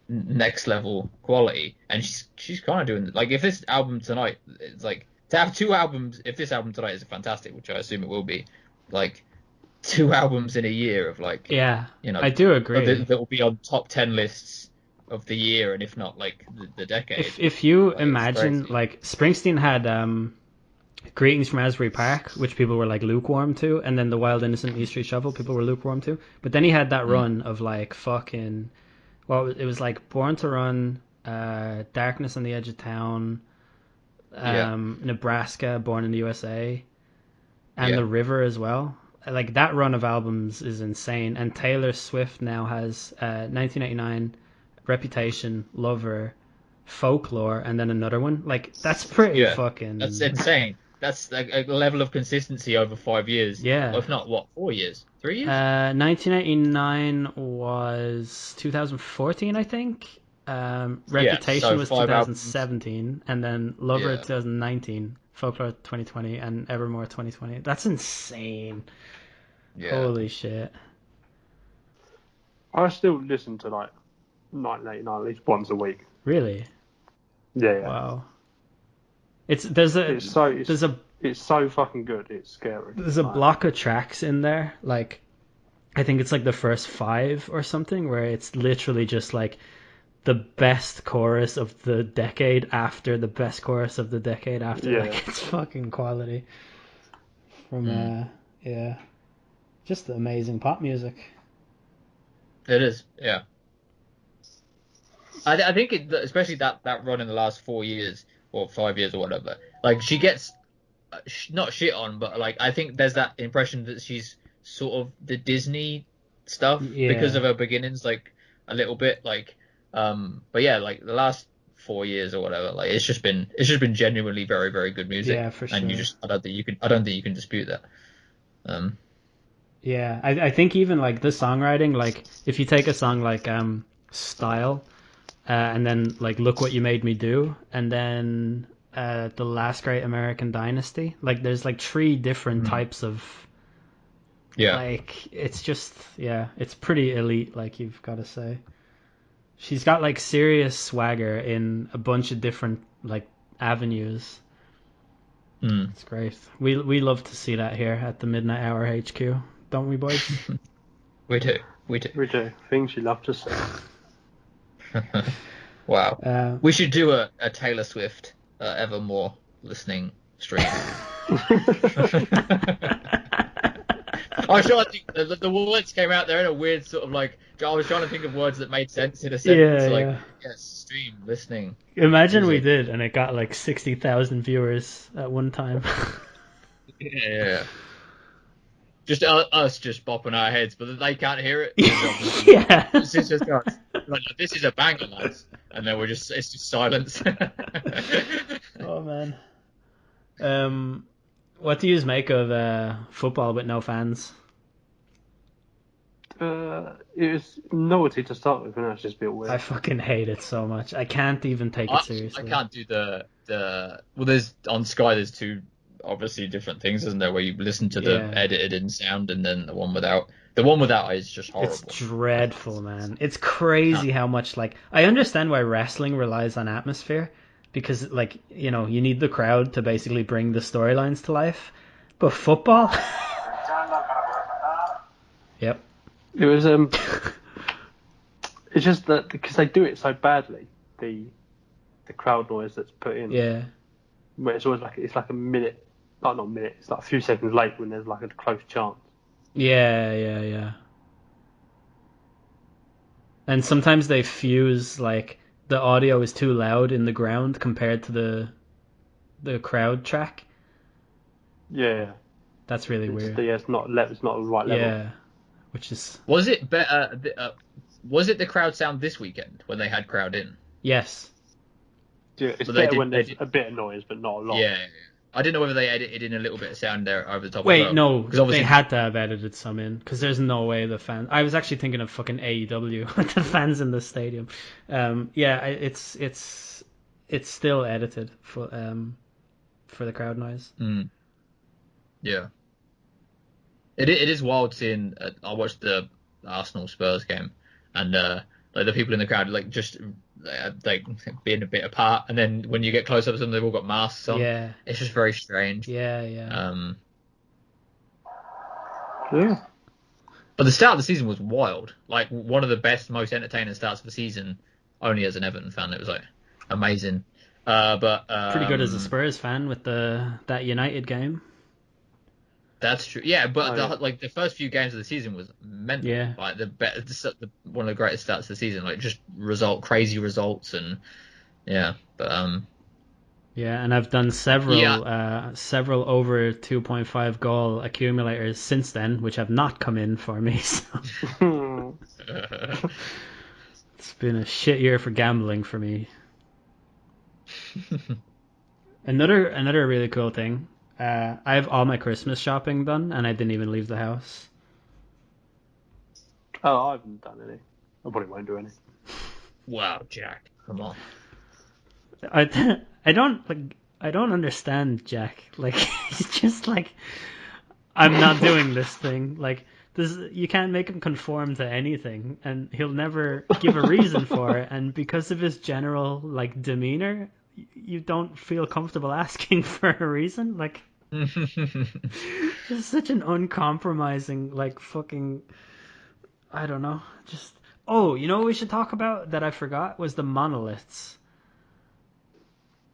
next level quality, and she's kind of doing like if this album tonight, it's like to have 2 albums. If this album tonight is fantastic, which I assume it will be, like. 2 albums in a year of like yeah. I do agree. that will be on top 10 lists of the year, and if not like the decade. If you Like, imagine crazy. like Springsteen had Greetings from Asbury Park, which people were like lukewarm to, and then The Wild Innocent East Street Shuffle, people were lukewarm to. But then he had that run of like fucking, well, it was like Born to Run, Darkness on the Edge of Town, Nebraska, Born in the USA, and The River as well. Like that run of albums is insane. And Taylor Swift now has 1989, Reputation, Lover, Folklore, and then another one. Like that's pretty fucking. That's insane. That's a level of consistency over 5 years. Yeah. Well, if not, what, 4 years? 3 years? 1989 was 2014, I think. Reputation so was 5 2017, and then Lover Yeah. 2019, Folklore 2020, and Evermore 2020. That's insane. Yeah. Holy shit. I still listen to like 1989 at least once a week. Really? Yeah. Wow. It's so fucking good. It's scary. There's a block of tracks in there, like I think it's like the first 5 or something, where it's literally just like the best chorus of the decade after the best chorus of the decade after. Yeah. Like it's fucking quality. From just amazing pop music. It is, yeah. I think especially that run in the last 4 years or 5 years or whatever. Like she gets not shit on, but like I think there's that impression that she's sort of the Disney stuff because of her beginnings, like a little bit. Like, but yeah, like the last 4 years or whatever, like it's just been genuinely very, very good music. Yeah, for sure. And I don't think you can dispute that. Yeah, I think even like the songwriting, like if you take a song like Style, and then like Look What You Made Me Do, and then The Last Great American Dynasty, like there's like 3 different types of like it's just it's pretty elite, like you've got to say. She's got like serious swagger in a bunch of different like avenues. It's great. We love to see that here at the Midnight Hour HQ, don't we, boys? We do. Things you love to say. Wow. We should do a Taylor Swift Evermore listening stream. I was trying to think, the words came out there in a weird sort of like, I was trying to think of words that made sense in a sentence, yes, stream, listening. Imagine music. we did, and it got like 60,000 viewers at one time. Yeah. Just us just bopping our heads, but they can't hear it. Yeah. It's just us. Like, this is a banger, lads. And then it's just silence. Oh, man. What do you make of football with no fans? It was novelty to start with, and now it's just a bit weird. I fucking hate it so much. I can't even take it seriously. I can't do the well. There's on Sky. There's two obviously different things, isn't there? Where you listen to the edited in sound, and then the one without. The one without is just horrible. It's dreadful, man. It's crazy how much I understand why wrestling relies on atmosphere, because you need the crowd to basically bring the storylines to life, but football. Yep. It was it's just that because they do it so badly, the crowd noise that's put in. Yeah. Where it's always it's like a minute, not a minute. It's like a few seconds late when there's like a close chance. Yeah. And sometimes they fuse the audio is too loud in the ground compared to the crowd track. Yeah. That's really weird. It's not the right level. Yeah. Which is... Was it better? Was it the crowd sound this weekend when they had crowd in? Yes. Yeah, it's better when there's a bit of noise, but not a lot. Yeah. I didn't know whether they edited in a little bit of sound there over the top. Wait, no, because they had to have edited some in, because there's no way the fans... I was actually thinking of fucking AEW with the fans in the stadium. Yeah, it's still edited for the crowd noise. Mm. Yeah. It is wild seeing. I watched the Arsenal Spurs game, and the people in the crowd just being a bit apart, and then when you get close up to them, they've all got masks on. Yeah, it's just very strange. Yeah. Yeah. But the start of the season was wild. Like one of the best, most entertaining starts of the season. Only as an Everton fan, it was amazing. But pretty good as a Spurs fan with that United game. That's true. Yeah, but the first few games of the season was mental. Yeah. Like one of the greatest starts of the season. Like just crazy results and yeah. But Yeah, and I've done several over 2.5 goal accumulators since then, which have not come in for me. So. It's been a shit year for gambling for me. Another really cool thing. I have all my Christmas shopping done, and I didn't even leave the house. Oh, I haven't done any. I probably won't do any. Wow, Jack, come on. I don't understand Jack. He's just I'm not doing this thing. You can't make him conform to anything, and he'll never give a reason for it. And because of his general demeanor, you don't feel comfortable asking for a reason. It's such an uncompromising fucking. I don't know. Just you know what we should talk about that I forgot was the monoliths.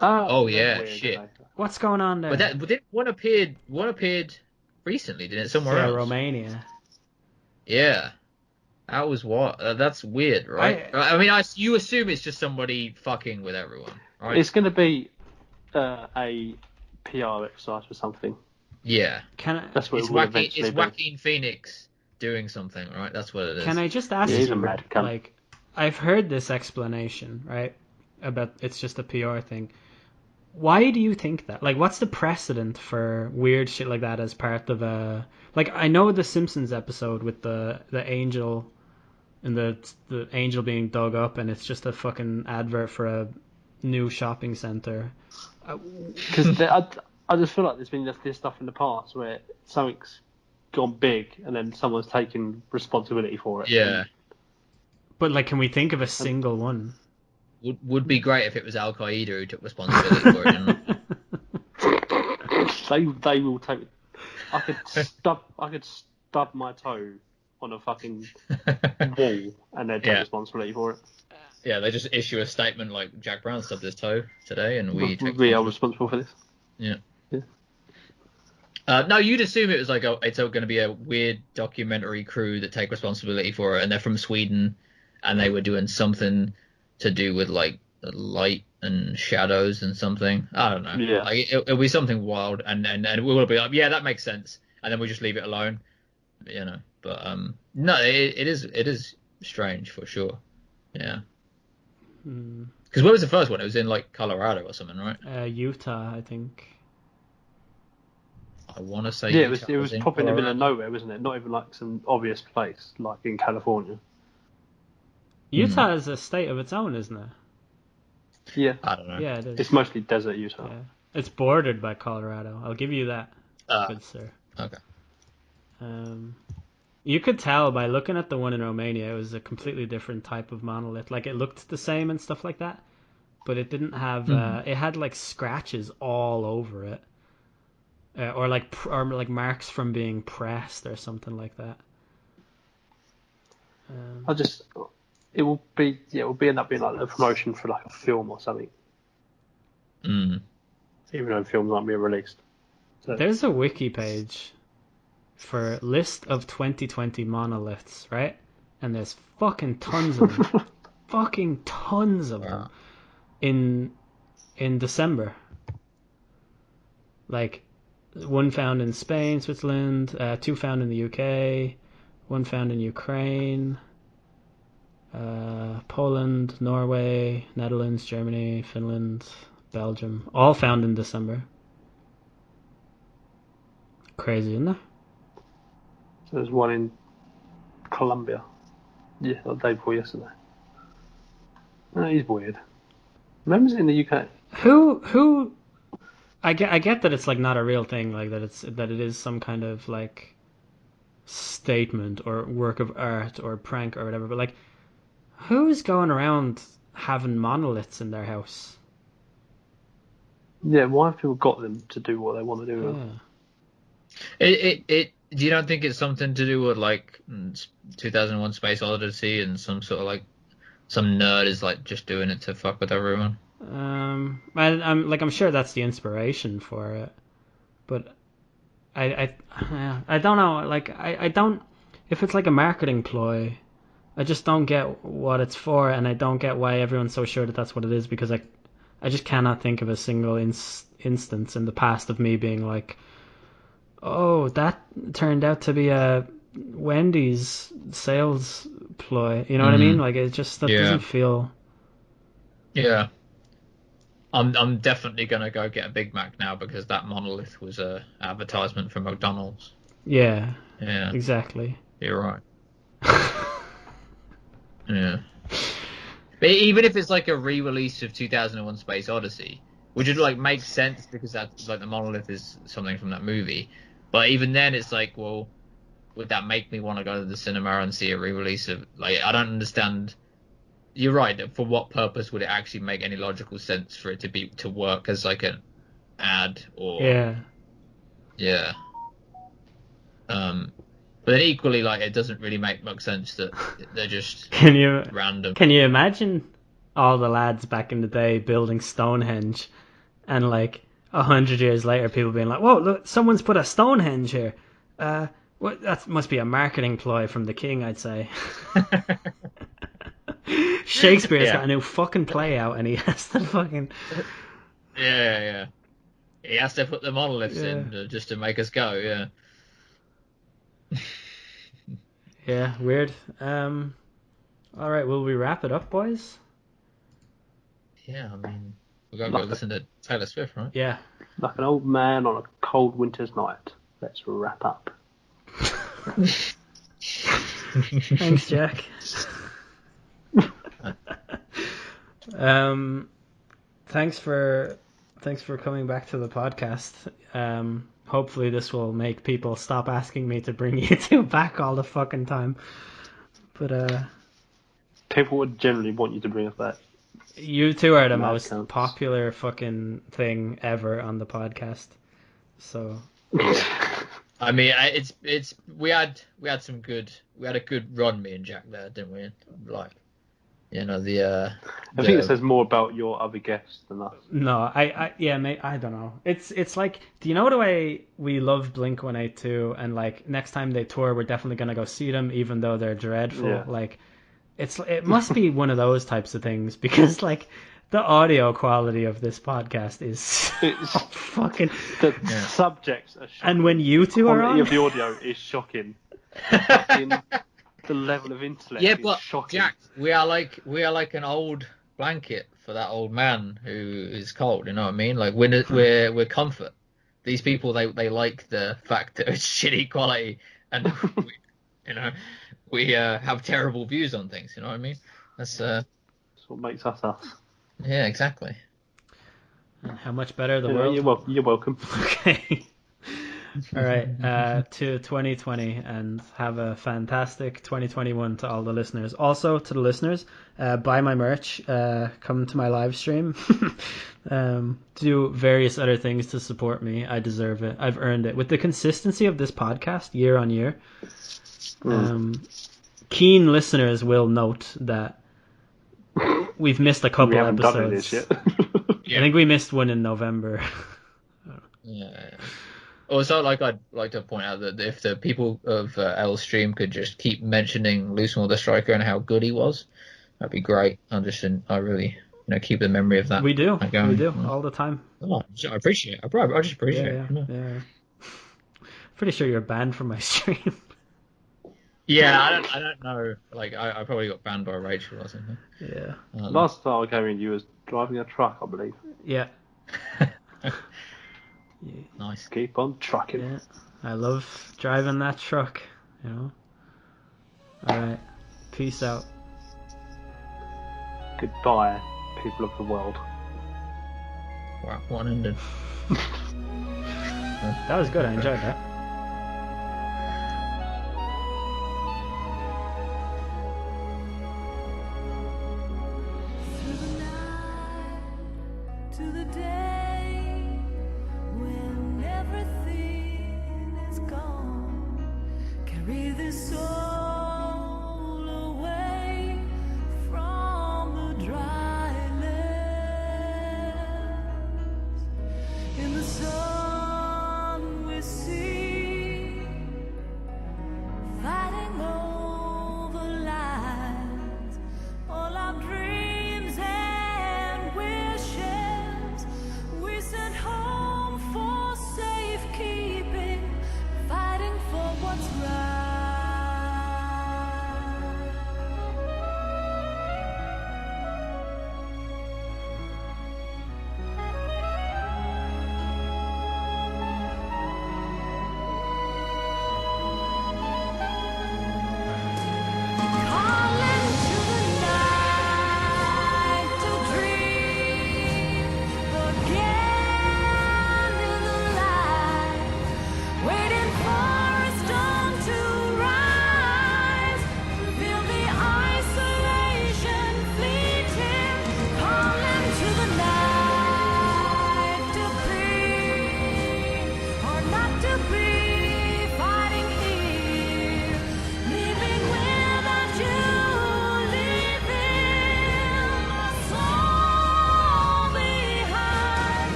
Oh yeah, weird, shit. What's going on there? But one appeared recently, didn't it? Somewhere else. Romania. Yeah. That was what? That's weird, right? You assume it's just somebody fucking with everyone, right? It's going to be a PR exercise or something. Yeah. That's what it's Joaquin Phoenix doing something, right? That's what it is. Can I just ask he's you, a mad cunt. I've heard this explanation, right? About it's just a PR thing. Why do you think that? What's the precedent for weird shit like that as part of a... I know the Simpsons episode with the angel and the angel being dug up, and it's just a fucking advert for a new shopping center. Because I just feel like there's been this stuff in the past where something's gone big and then someone's taken responsibility for it. Yeah. But can we think of a single one? Would be great if it was Al Qaeda who took responsibility for it. They will take it. I could stub my toe on a fucking wall and they'd take responsibility for it. Yeah, they just issue a statement like Jack Brown stubbed his toe today, and we are responsible for this. Yeah. No, you'd assume it was like it's going to be a weird documentary crew that take responsibility for it, and they're from Sweden, and they were doing something to do with like light and shadows and something. I don't know. Yeah. Like it'll be something wild, and we will be like, yeah, that makes sense, and then we just leave it alone, you know. But no, it is strange for sure. Yeah. Because where was the first one? It was in like Colorado or something, right? Utah, I think. I want to say Yeah, Utah it was in proper in the middle of Colorado. nowhere, wasn't it? Not even like some obvious place like in California. Utah is a state of its own, isn't it? Yeah. I don't know. Yeah, it is. It's mostly desert Utah. Yeah. It's bordered by Colorado. I'll give you that, good sir. Okay. You could tell by looking at the one in Romania, it was a completely different type of monolith. Like, it looked the same and stuff like that, but it didn't have. It had like scratches all over it, or like marks from being pressed or something like that. It will end up being like a promotion for like a film or something. Even though films aren't being released. So. There's a wiki page for list of 2020 monoliths, right? And there's fucking tons of them. Fucking tons of them in December. Like, one found in Spain, Switzerland, 2 found in the UK, 1 found in Ukraine, Poland, Norway, Netherlands, Germany, Finland, Belgium, all found in December. Crazy, isn't it? So there's one in Colombia. Yeah, the day before yesterday. No, he's weird. Remember it in the UK? Who? I get that it's like not a real thing, like that it is some kind of like statement or work of art or prank or whatever. But like, who's going around having monoliths in their house? Yeah, why have people got them to do what they want to do? Yeah. Do you not think it's something to do with like 2001 Space Odyssey and some sort of like some nerd is like just doing it to fuck with everyone? I'm sure that's the inspiration for it, but I don't know. Like I don't, if it's like a marketing ploy, I just don't get what it's for, and I don't get why everyone's so sure that that's what it is, because I just cannot think of a single instance in the past of me being like, oh, that turned out to be a Wendy's sales ploy. You know what I mean? Like, it just doesn't feel. Yeah. I'm definitely gonna go get a Big Mac now because that monolith was a advertisement for McDonald's. Yeah. Yeah. Exactly. You're right. Yeah. But even if it's like a re-release of 2001 Space Odyssey, which would like make sense because that's like the monolith is something from that movie. But even then, it's like, well, would that make me want to go to the cinema and see a re-release of like? I don't understand. You're right. That for what purpose would it actually make any logical sense for it to work as like an ad or yeah. But then equally, like, it doesn't really make much sense that they're just random. Can you imagine all the lads back in the day building Stonehenge, and like 100 years later, people being like, "Whoa, look, someone's put a Stonehenge here." What? That must be a marketing ploy from the king, I'd say. Shakespeare's got a new fucking play out, and he has to fucking. Yeah. He has to put the monoliths in just to make us go. Yeah. Yeah, weird. All right, will we wrap it up, boys? Yeah, I mean, we gotta go listen to Taylor Swift, right? Yeah. Like an old man on a cold winter's night. Let's wrap up. Thanks, Jack. Thanks for coming back to the podcast. Hopefully this will make people stop asking me to bring you two back all the fucking time. But people would generally want you to bring us back. You two are the most popular fucking thing ever on the podcast. So I mean, we had a good run, me and Jack there, didn't we? Like, you know, the I think it says more about your other guests than us. No, yeah, mate, I don't know. It's like, do you know the way we love Blink-182 and like next time they tour, we're definitely gonna go see them, even though they're dreadful. Yeah. Like, it must be one of those types of things because like the audio quality of this podcast is It's fucking. the subjects are shocking. And when you two the are quality on, of the audio is shocking. Fucking, the level of intellect yeah, is but shocking. Jack, we are like an old blanket for that old man who is cold. You know what I mean? Like we're comfort. These people they like the fact that it's shitty quality, and we have terrible views on things. You know what I mean? That's That's what makes us us. yeah, exactly. and how much better the You know, world. you're welcome. Okay. All right, to 2020, and have a fantastic 2021 to all the listeners. Also, to the listeners, buy my merch, come to my live stream, do various other things to support me. I deserve it. I've earned it. With the consistency of this podcast year on year, keen listeners will note that we've missed a couple We haven't done episodes. this yet. I think we missed one in November. Yeah. Also, like I'd like to point out that if the people of L Stream could just keep mentioning Loosemore the Striker and how good he was, that'd be great. I really, keep the memory of that. We do Going. all the time. Oh, I appreciate it. I just appreciate it. Yeah. Pretty sure you're banned from my stream. Yeah, I don't know. Like I probably got banned by Rachel or something. Yeah. Last time I came in, you was driving a truck, I believe. Yeah. Nice. Keep on trucking. Yeah. I love driving that truck, All right. Peace out. Goodbye, people of the world. Wow, one ended. That was good. I enjoyed that. To the day when everything is gone, carry this soul away from the dry lands. In the sun we see, fighting over lives, all our dreams and wishes we sent home for safekeeping, fighting for what's right.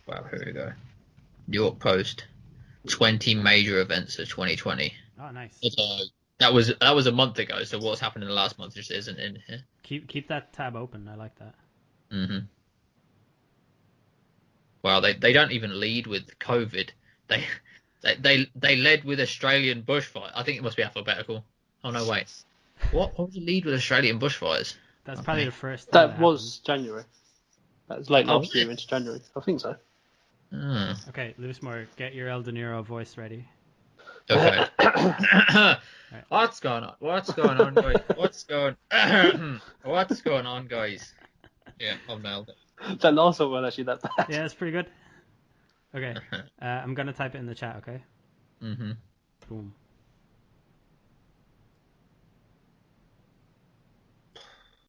Wow, here we go. New York Post. 20 major events of 2020. Oh, nice. So that was a month ago. So what's happened in the last month just isn't in here. Keep that tab open. I like that. Mm-hmm. Well, they don't even lead with COVID. They led with Australian bushfire. I think it must be alphabetical. Oh no, wait. What was the lead with Australian bushfires? That's probably the first thing That was January. That was late last year into January. I think so. Hmm. Okay, Loosemore, get your El De Niro voice ready. Okay. What's going on? What's going on, guys? What's going on, guys? Yeah, I've nailed it. That last one wasn't actually that bad. Yeah, it's pretty good. Okay, I'm gonna type it in the chat. Okay. Mm-hmm. Boom.